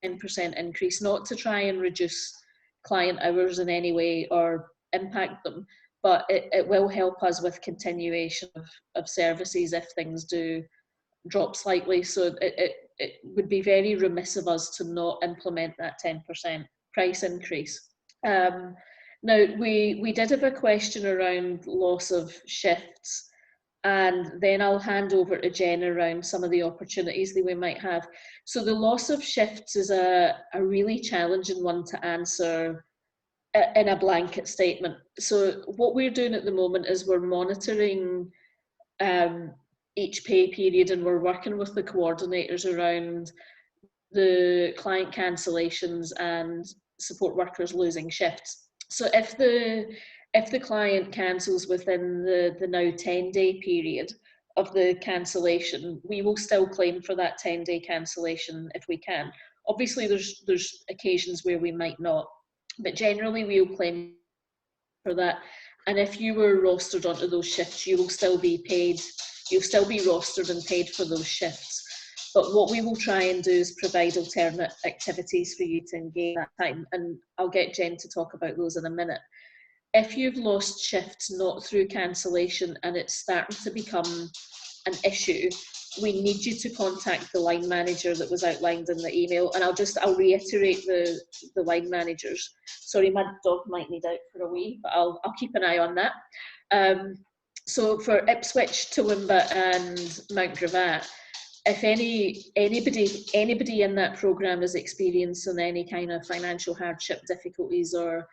10% increase not to try and reduce client hours in any way or impact them, but it will help us with continuation of services if things do drop slightly. So it would be very remiss of us to not implement that 10% price increase. Now, we did have a question around loss of shifts, and then I'll hand over to Jen around some of the opportunities that we might have. So the loss of shifts is a really challenging one to answer in a blanket statement. So what we're doing at the moment is we're monitoring each pay period, and we're working with the coordinators around the client cancellations and support workers losing shifts. So if the client cancels within the now 10-day period of the cancellation, we will still claim for that 10-day cancellation if we can. Obviously, there's occasions where we might not, but generally we'll claim for that. And if you were rostered onto those shifts, you will still be paid. You'll still be rostered and paid for those shifts. But what we will try and do is provide alternate activities for you to engage that time. And I'll get Jen to talk about those in a minute. If you've lost shifts not through cancellation and it's starting to become an issue, we need you to contact the line manager that was outlined in the email. And I'll reiterate the line managers. Sorry, my dog might need out for a wee, but I'll keep an eye on that. So for Ipswich, Toowoomba and Mount Gravatt, if anybody in that programme is experiencing any kind of financial hardship, difficulties or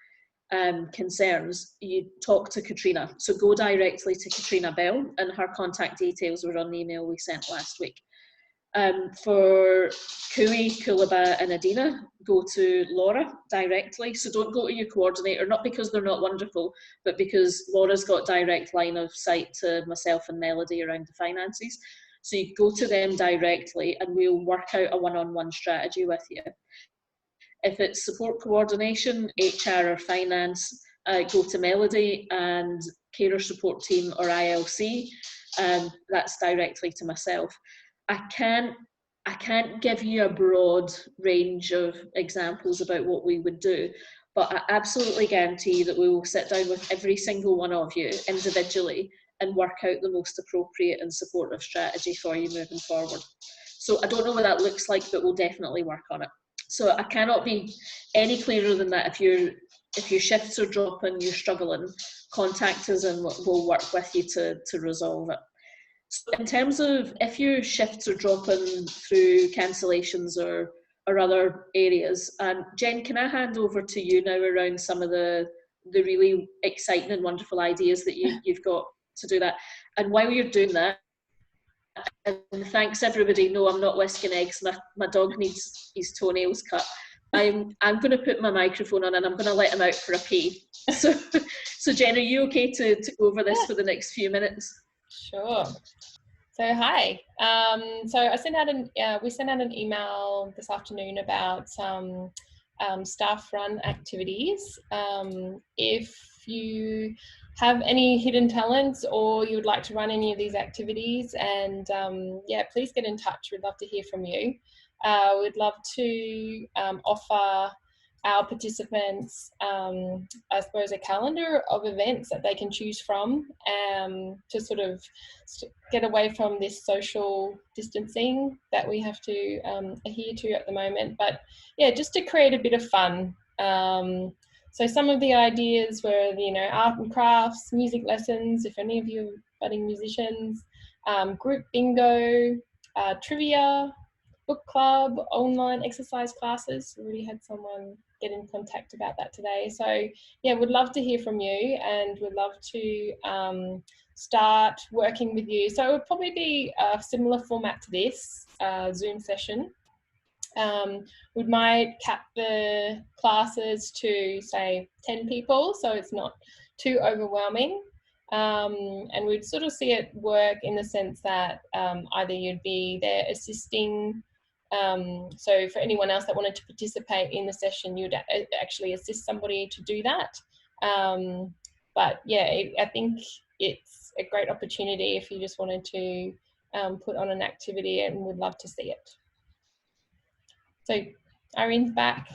concerns, you talk to Katrina. So go directly to Katrina Bell, and her contact details were on the email we sent last week. For Cooey, Coolabah and Adina, go to Laura directly. So don't go to your coordinator, not because they're not wonderful, but because Laura's got direct line of sight to myself and Melody around the finances. So you go to them directly and we'll work out a one-on-one strategy with you. If it's support coordination, HR or finance, go to Melody, and carer support team or ILC, that's directly to myself. I can't give you a broad range of examples about what we would do, but I absolutely guarantee that we will sit down with every single one of you individually and work out the most appropriate and supportive strategy for you moving forward. So I don't know what that looks like, but we'll definitely work on it. So I cannot be any clearer than that. If your shifts are dropping, you're struggling, contact us and we'll work with you to resolve it. So in terms of if your shifts are dropping through cancellations or other areas, Jen, can I hand over to you now around some of the really exciting and wonderful ideas that you've got to do that? And while you're doing that, and thanks everybody, no, I'm not whisking eggs, my dog needs his toenails cut. I'm going to put my microphone on and I'm going to let him out for a pee. So Jen, are you okay to go over this for the next few minutes? Sure. So hi. So I sent out we sent out an email this afternoon about some staff-run activities. If you have any hidden talents or you would like to run any of these activities, and yeah, please get in touch. We'd love to hear from you. We'd love to offer our participants, I suppose, a calendar of events that they can choose from to sort of get away from this social distancing that we have to adhere to at the moment. But yeah, just to create a bit of fun. So some of the ideas were, art and crafts, music lessons, if any of you are budding musicians, group bingo, trivia, book club, online exercise classes. We already had someone get in contact about that today. So yeah, we'd love to hear from you and we'd love to start working with you. So it would probably be a similar format to this Zoom session. We might cap the classes to say 10 people, so it's not too overwhelming. And we'd sort of see it work in the sense that either you'd be there assisting. So for anyone else that wanted to participate in the session, you'd actually assist somebody to do that. But yeah, I think it's a great opportunity if you just wanted to put on an activity, and would love to see it. So Irene's back.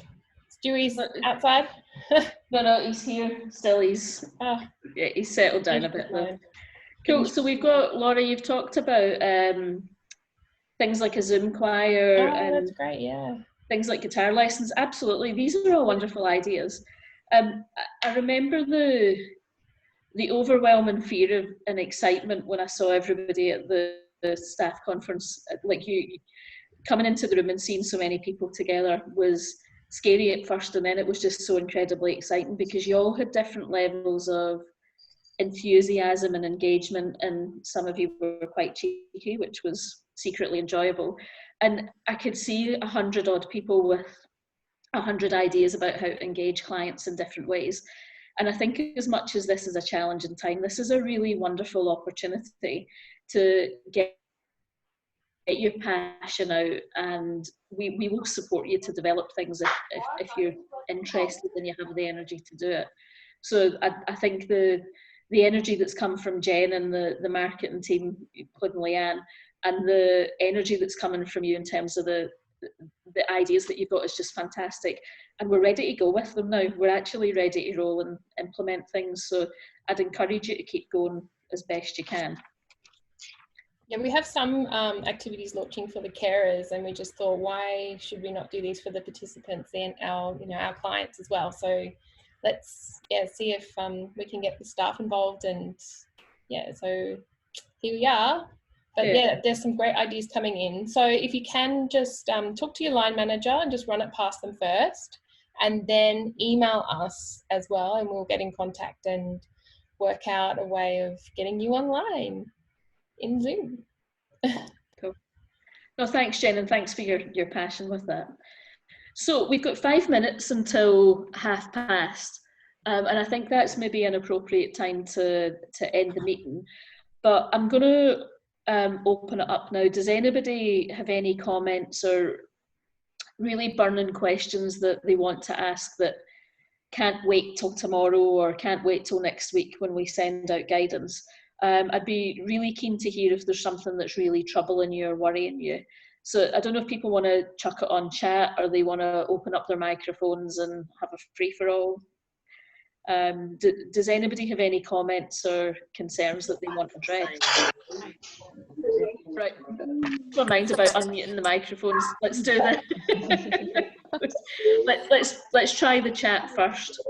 Stewie's outside. No, he's here still. He's settled down a bit though. Cool. So we've got Laura. You've talked about things like a Zoom choir and that's great, yeah. Things like guitar lessons. Absolutely, these are all wonderful ideas. I remember the overwhelming fear and excitement when I saw everybody at the staff conference. Like you coming into the room and seeing so many people together was scary at first, and then it was just so incredibly exciting because you all had different levels of enthusiasm and engagement, and some of you were quite cheeky, which was secretly enjoyable. And I could see 100 odd people with 100 ideas about how to engage clients in different ways. And I think as much as this is a challenging time, this is a really wonderful opportunity to get your passion out, and we will support you to develop things if you're interested and you have the energy to do it. So I think the energy that's come from Jen and the marketing team, Claude and Leanne, and the energy that's coming from you in terms of the ideas that you've got is just fantastic. And we're ready to go with them now. We're actually ready to roll and implement things. So I'd encourage you to keep going as best you can. Yeah, we have some activities launching for the carers, and we just thought, why should we not do these for the participants and our clients as well? So let's see if we can get the staff involved, and so here we are. But yeah, there's some great ideas coming in. So if you can just talk to your line manager and just run it past them first, and then email us as well, and we'll get in contact and work out a way of getting you online in Zoom. Cool. No, thanks, Jen, and thanks for your passion with that. So we've got 5 minutes until past, and I think that's maybe an appropriate time to end the meeting. But I'm going to open it up now. Does anybody have any comments or really burning questions that they want to ask that can't wait till tomorrow or can't wait till next week when we send out guidance. I'd be really keen to hear if there's something that's really troubling you or worrying you. So I don't know if people want to chuck it on chat or they want to open up their microphones and have a free-for-all. Does anybody have any comments or concerns that they want addressed? Right, never mind about unmuting the microphones. Let's do that. let's try the chat first.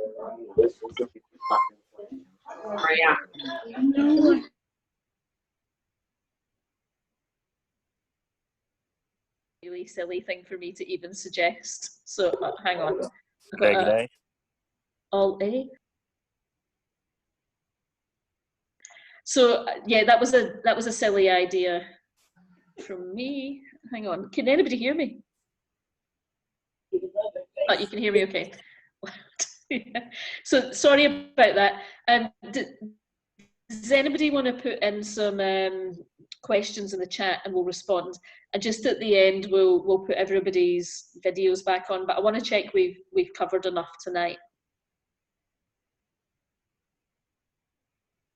Really silly thing for me to even suggest. So hang on. G'day. Alt A. So yeah, that was a silly idea from me. Hang on, can anybody hear me? Oh, you can hear me, okay. Yeah. So sorry about that. Does anybody want to put in some questions in the chat and we'll respond? And just at the end, we'll put everybody's videos back on. But I want to check we've covered enough tonight.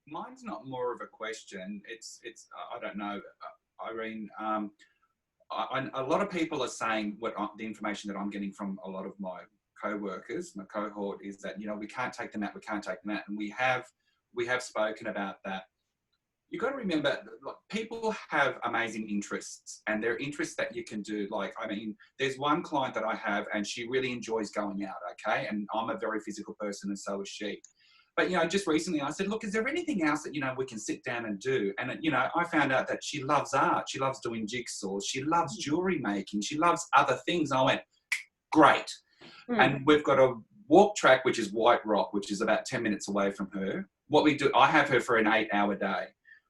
Mine's not more of a question. It's I don't know, Irene. A lot of people are saying the information that I'm getting from a lot of my co-workers, my cohort, is that, you know, we can't take them out, and we have spoken about that. You've got to remember, people have amazing interests, and there are interests that you can do. Like, I mean, there's one client that I have, and she really enjoys going out, okay? And I'm a very physical person, and so is she. But, you know, just recently I said, look, is there anything else that, you know, we can sit down and do? And, you know, I found out that she loves art. She loves doing jigsaws. She loves jewellery making. She loves other things. I went, great. And we've got a walk track, which is White Rock, which is about 10 minutes away from her. What we do, I have her for an 8-hour day.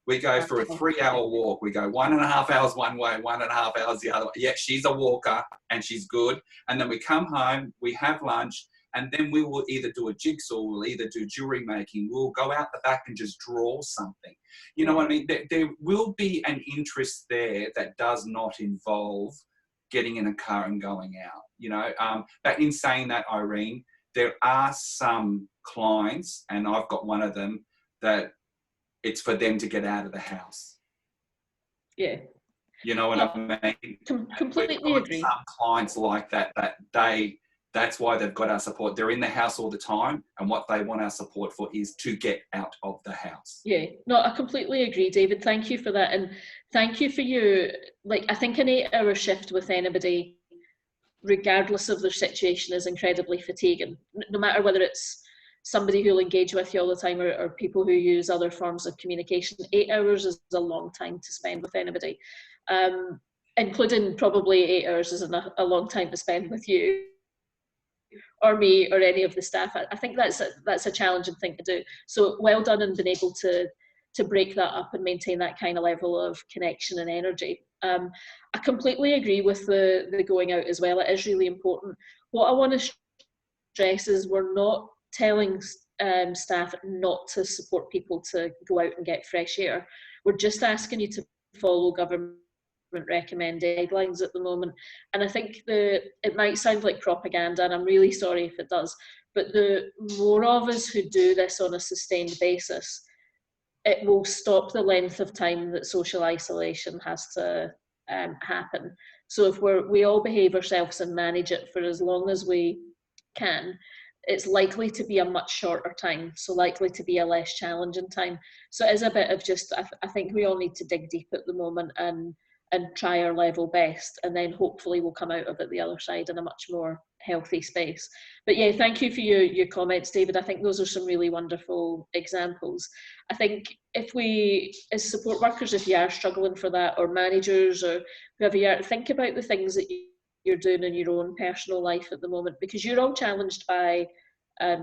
We go for a 3-hour walk. We go 1.5 hours one way, 1.5 hours the other way. Yeah, she's a walker and she's good. And then we come home, we have lunch, and then we will either do a jigsaw, we'll either do jewellery making, we'll go out the back and just draw something. You know what I mean? There will be an interest there that does not involve getting in a car and going out, you know. But in saying that, Irene, there are some clients, and I've got one of them, that it's for them to get out of the house. Yeah. You know what I mean? Completely agree. Some clients like that, that's why they've got our support. They're in the house all the time, and what they want our support for is to get out of the house. Yeah, no, I completely agree, David. Thank you for that. And thank you for you. Like, I think an 8-hour shift with anybody, regardless of their situation, is incredibly fatiguing. No matter whether it's somebody who'll engage with you all the time or people who use other forms of communication, 8 hours is a long time to spend with anybody. Including probably 8 hours isn't a long time to spend with you or me or any of the staff. I think that's a challenging thing to do. So well done in being able to break that up and maintain that kind of level of connection and energy. I completely agree with the going out as well. It is really important. What I want to stress is we're not telling staff not to support people to go out and get fresh air. We're just asking you to follow government recommended guidelines at the moment. And I think it might sound like propaganda, and I'm really sorry if it does, but the more of us who do this on a sustained basis, it will stop the length of time that social isolation has to happen. So if we all behave ourselves and manage it for as long as we can, it's likely to be a much shorter time, so likely to be a less challenging time. So it is a bit of just, I think we all need to dig deep at the moment and try our level best, and then hopefully we'll come out of it the other side in a much more healthy space. But yeah, thank you for your comments, David. I think those are some really wonderful examples. I think if we, as support workers, if you are struggling for that, or managers, or whoever you are, think about the things that you're doing in your own personal life at the moment, because you're all challenged by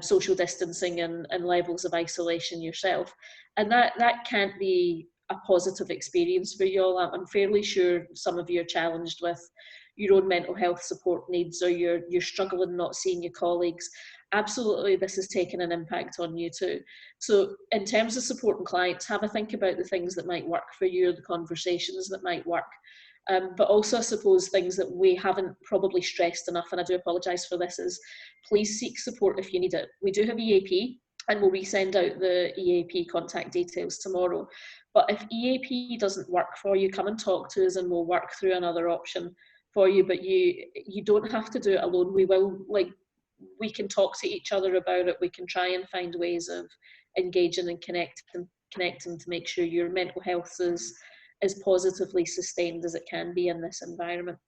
social distancing and levels of isolation yourself. And that can't be a positive experience for you all. I'm fairly sure some of you are challenged with your own mental health support needs, or you're struggling not seeing your colleagues. Absolutely, this has taken an impact on you too. So in terms of supporting clients, have a think about the things that might work for you, the conversations that might work. But also, I suppose, things that we haven't probably stressed enough, and I do apologise for this, is please seek support if you need it. We do have EAP, and we'll resend out the EAP contact details tomorrow. But if EAP doesn't work for you, come and talk to us and we'll work through another option for you. But you don't have to do it alone. We can talk to each other about it. We can try and find ways of engaging and connecting to make sure your mental health is as positively sustained as it can be in this environment.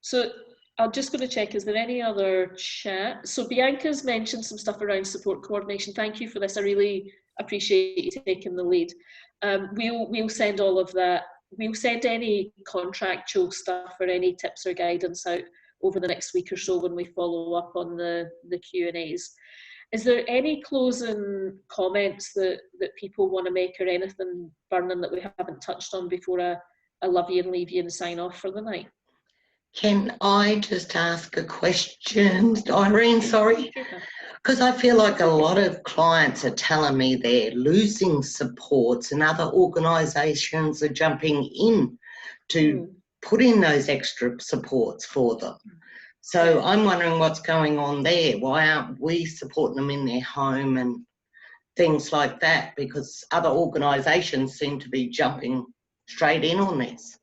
So I'm just going to check, is there any other chat? So Bianca's mentioned some stuff around support coordination. Thank you for this. I really appreciate you taking the lead. We'll send all of that. We'll send any contractual stuff or any tips or guidance out over the next week or so when we follow up on the Q&As. Is there any closing comments that people want to make, or anything burning that we haven't touched on before I love you and leave you and sign off for the night? Can I just ask a question, Irene? Sorry, because I feel like a lot of clients are telling me they're losing supports and other organisations are jumping in to put in those extra supports for them. So I'm wondering what's going on there. Why aren't we supporting them in their home and things like that? Because other organisations seem to be jumping straight in on this.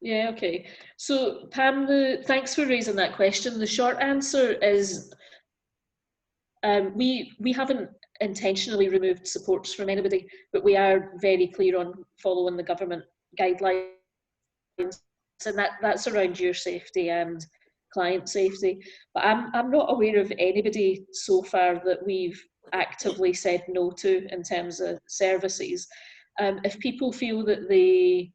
Yeah, okay. So Pam, thanks for raising that question. The short answer is we haven't intentionally removed supports from anybody, but we are very clear on following the government guidelines, and that's around your safety and client safety. But I'm not aware of anybody so far that we've actively said no to in terms of services. If people feel that they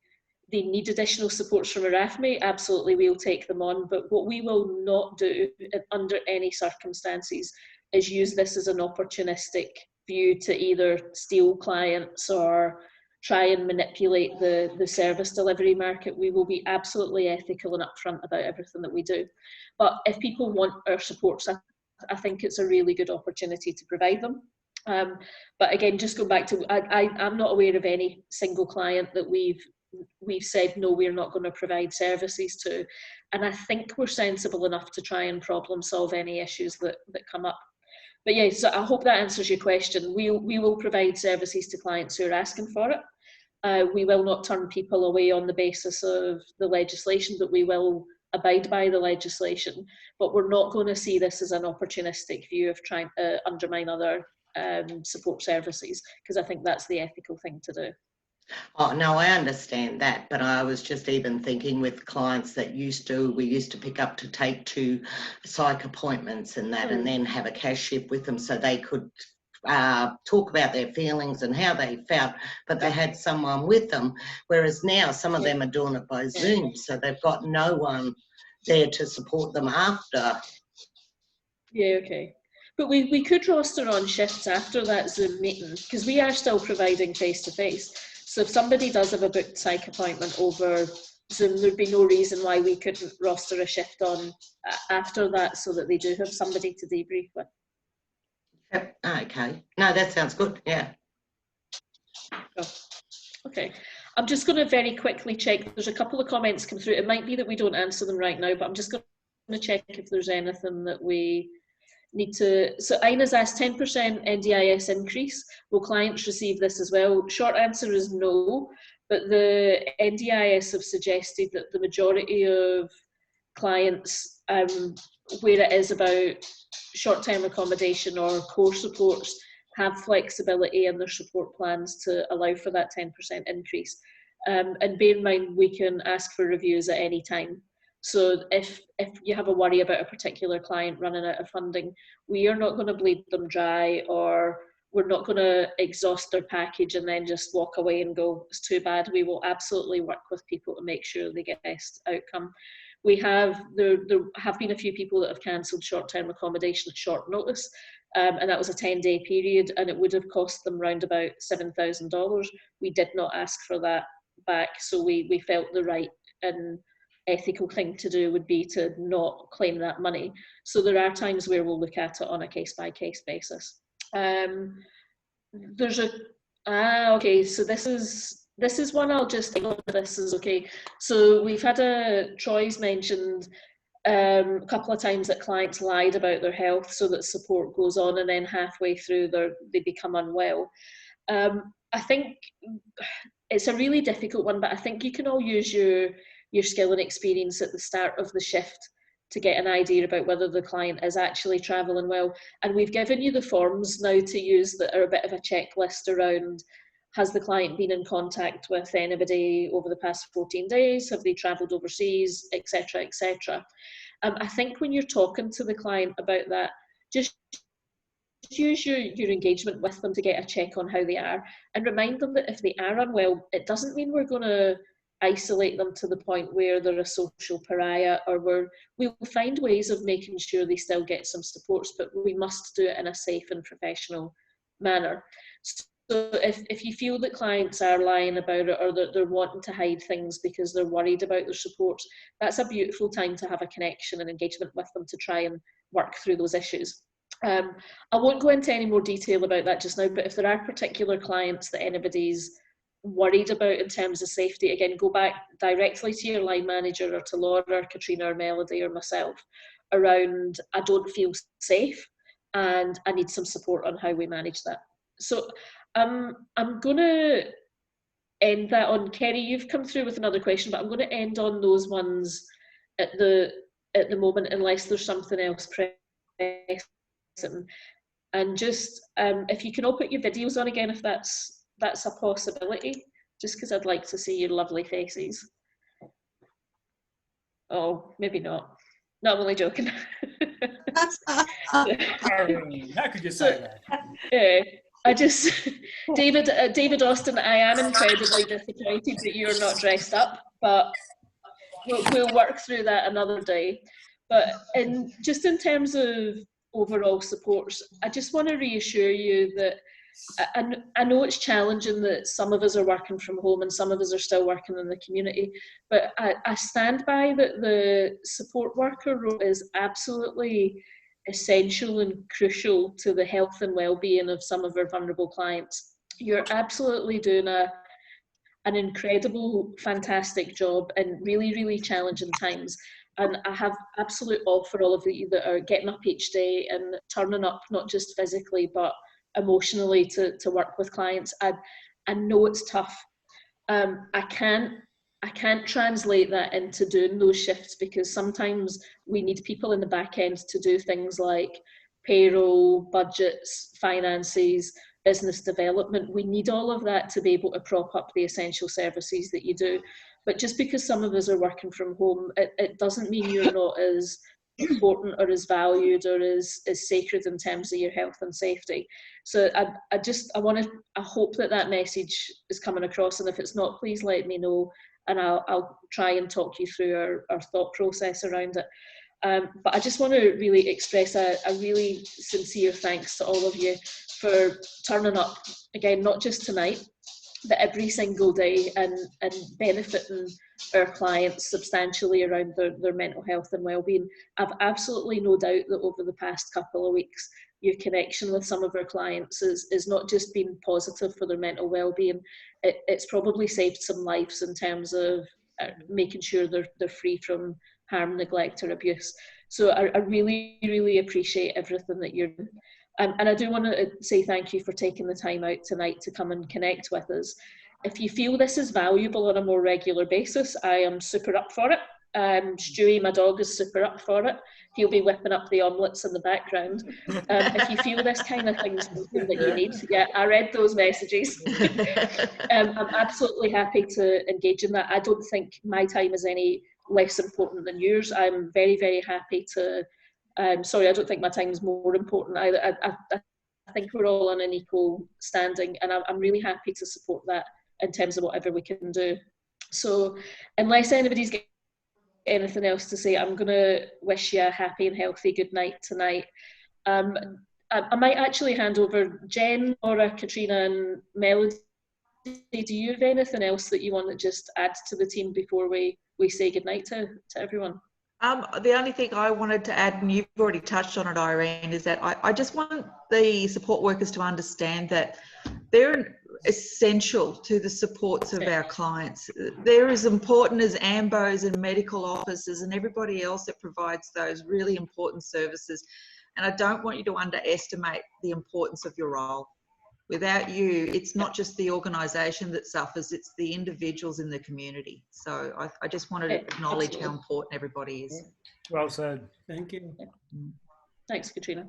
need additional supports from Arafmi, absolutely we'll take them on. But what we will not do under any circumstances is use this as an opportunistic view to either steal clients or try and manipulate the service delivery market. We will be absolutely ethical and upfront about everything that we do. But if people want our supports, I think it's a really good opportunity to provide them. But again, just go back to, I'm not aware of any single client that we've said, no, we're not going to provide services to. And I think we're sensible enough to try and problem solve any issues that come up. But yeah, so I hope that answers your question. We will provide services to clients who are asking for it. We will not turn people away on the basis of the legislation, but we will abide by the legislation. But we're not going to see this as an opportunistic view of trying to undermine other support services, because I think that's the ethical thing to do. Oh, no, I understand that, but I was just even thinking with clients that we used to pick up to take to psych appointments and that, and then have a cashier with them so they could talk about their feelings and how they felt, but they had someone with them, whereas now some of them are doing it by Zoom, so they've got no one there to support them after. Yeah, okay. But we could roster on shifts after that Zoom meeting, because we are still providing face-to-face. So if somebody does have a booked psych appointment over Zoom, there'd be no reason why we couldn't roster a shift on after that so that they do have somebody to debrief with. Yep. Okay. No, that sounds good. Yeah. Oh, okay. I'm just going to very quickly check. There's a couple of comments come through. It might be that we don't answer them right now, but I'm just going to check if there's anything that we need to. So Ina's asked 10% NDIS increase. Will clients receive this as well? Short answer is no, but the NDIS have suggested that the majority of clients, where it is about short-term accommodation or core supports, have flexibility in their support plans to allow for that 10% increase. And bear in mind, we can ask for reviews at any time. So if you have a worry about a particular client running out of funding, we are not going to bleed them dry, or we're not going to exhaust their package and then just walk away and go, it's too bad. We will absolutely work with people to make sure they get the best outcome. There have been a few people that have cancelled short-term accommodation at short notice, and that was a 10-day period, and it would have cost them around about $7,000. We did not ask for that back, so we felt the right and ethical thing to do would be to not claim that money. So there are times where we'll look at it on a case-by-case basis. Okay, so this is this is one I'll just, if this is okay. So we've had Troy's mentioned a couple of times that clients lied about their health so that support goes on, and then halfway through they become unwell. I think it's a really difficult one, but I think you can all use your skill and experience at the start of the shift to get an idea about whether the client is actually travelling well. And we've given you the forms now to use that are a bit of a checklist around: has the client been in contact with anybody over the past 14 days? Have they travelled overseas, etc., etc. I think when you're talking to the client about that, just use your engagement with them to get a check on how they are, and remind them that if they are unwell, it doesn't mean we're going to isolate them to the point where they're a social pariah, or we'll find ways of making sure they still get some supports, but we must do it in a safe and professional manner. So if you feel that clients are lying about it, or that they're wanting to hide things because they're worried about their supports, that's a beautiful time to have a connection and engagement with them to try and work through those issues. I won't go into any more detail about that just now, but if there are particular clients that anybody's worried about in terms of safety, again, go back directly to your line manager, or to Laura, or Katrina, or Melody, or myself, around I don't feel safe and I need some support on how we manage that. So I'm going to end that on, Kerry, you've come through with another question, but I'm going to end on those ones at the moment, unless there's something else pressing. And just if you can all put your videos on again, if that's a possibility, just because I'd like to see your lovely faces. Oh, maybe not. No, I'm only joking. How could you say that? I just, David Austin, I am incredibly disappointed that you're not dressed up, but we'll work through that another day. But just in terms of overall supports, I just want to reassure you that I know it's challenging that some of us are working from home and some of us are still working in the community, but I stand by that the support worker role is absolutely essential and crucial to the health and well-being of some of our vulnerable clients. You're absolutely doing an incredible, fantastic job in really, really challenging times. And I have absolute awe for all of you that are getting up each day and turning up, not just physically, but emotionally to work with clients. I know it's tough. I can't translate that into doing those shifts, because sometimes we need people in the back end to do things like payroll, budgets, finances, business development. We need all of that to be able to prop up the essential services that you do. But just because some of us are working from home, it doesn't mean you're not as important or as valued or as sacred in terms of your health and safety. So I hope that message is coming across, and if it's not, please let me know, and I'll try and talk you through our thought process around it. But I just want to really express a really sincere thanks to all of you for turning up, again, not just tonight, but every single day, and benefiting our clients substantially around their mental health and well-being. I've absolutely no doubt that over the past couple of weeks, your connection with some of our clients is not just been positive for their mental well-being, it's probably saved some lives in terms of making sure they're free from harm, neglect, or abuse. So I really, really appreciate everything that you're doing. And I do want to say thank you for taking the time out tonight to come and connect with us. If you feel this is valuable on a more regular basis, I am super up for it. Stewie, my dog, is super up for it. He'll be whipping up the omelettes in the background. If you feel this kind of thing is something that you need, yeah, I read those messages. I'm absolutely happy to engage in that. I don't think my time is any less important than yours. I'm very, very happy to, sorry, I don't think my time is more important either. I think we're all on an equal standing, and I'm really happy to support that in terms of whatever we can do. So unless anybody's got anything else to say, I'm going to wish you a happy and healthy good night tonight. I might actually hand over Jen, Laura, Katrina and Melody. Do you have anything else that you want to just add to the team before we say good night to everyone? The only thing I wanted to add, and you've already touched on it, Irene, is that I just want the support workers to understand that they're essential to the supports of our clients. They're as important as AMBOs and medical officers and everybody else that provides those really important services. And I don't want you to underestimate the importance of your role. Without you, it's not just the organisation that suffers, it's the individuals in the community. So I just wanted to acknowledge how important everybody is. Well said. Thank you. Thanks, Katrina.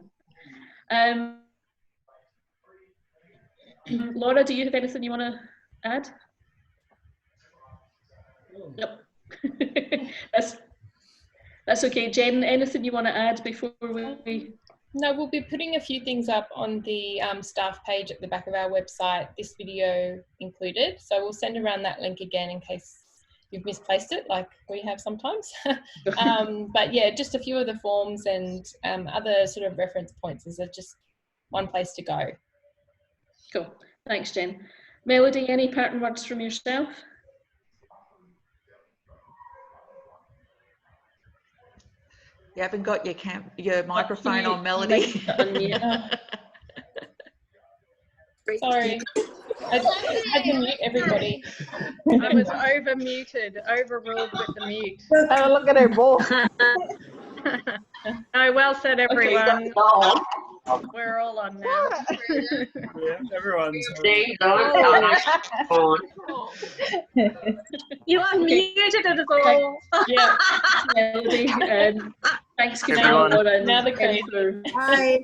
Laura, do you have anything you want to add? Yep. That's okay. Jen, anything you want to add before we... No, we'll be putting a few things up on the staff page at the back of our website, this video included. So we'll send around that link again in case you've misplaced it, like we have sometimes. But yeah, just a few of the forms and other sort of reference points is just one place to go. Cool. Thanks, Jen. Melody, any parting words from yourself? You haven't got your microphone on, Melody. Sorry, I had to mute everybody. I was overruled with the mute. Oh, look at her ball. No, well said, everyone. Okay. We're all on now. Yeah, everyone's You unmuted it all. Yeah. Melody, thanks, Katrina. Now the code. Bye.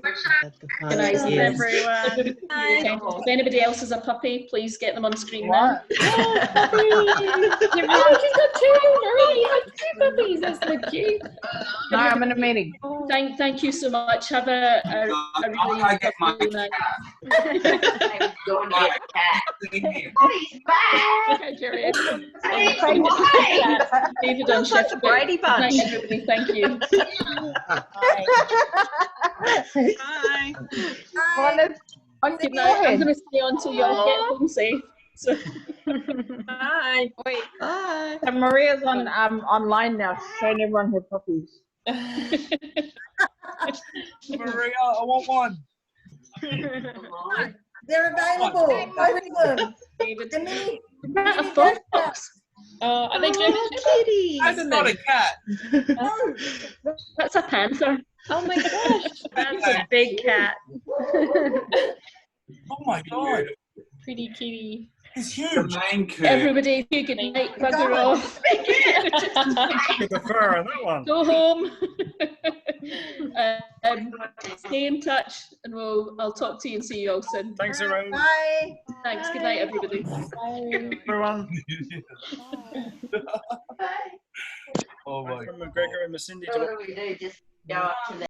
Organising this. Everyone. If anybody else has a puppy, please get them on screen now. Oh, she's got two. Marie, you have two puppies. That's so cute. No, I'm in a meeting. Thank you so much. Have a really I get my lovely night. cat. Going to get a cat. Okay, Jerry. David on Looks like shift. the Brady Good night, Bunch. everybody. Thank you. Bye. Good night. I'm going to stay on till you all get home safe. So. Bye. Wait, Bye. so Maria's on online now, showing everyone her puppies. Maria, I want one. They're available. Go with them. David. The mini, Is that a fox? Are they German? Kitty. That's not a cat. no, That's a panther. Oh my gosh. That's a big cat. Oh my god, Pretty kitty. it's The huge. main coot. Everybody, good night. Bugger off. Look at the fur on that one. Go home. Stay in touch, and I'll talk to you and see you all soon. Thanks, everyone. bye. Thanks. Good night, everybody. Bye. Everyone. Bye. Oh my. From McGregor and Cindy to What do we do? Just go up to that.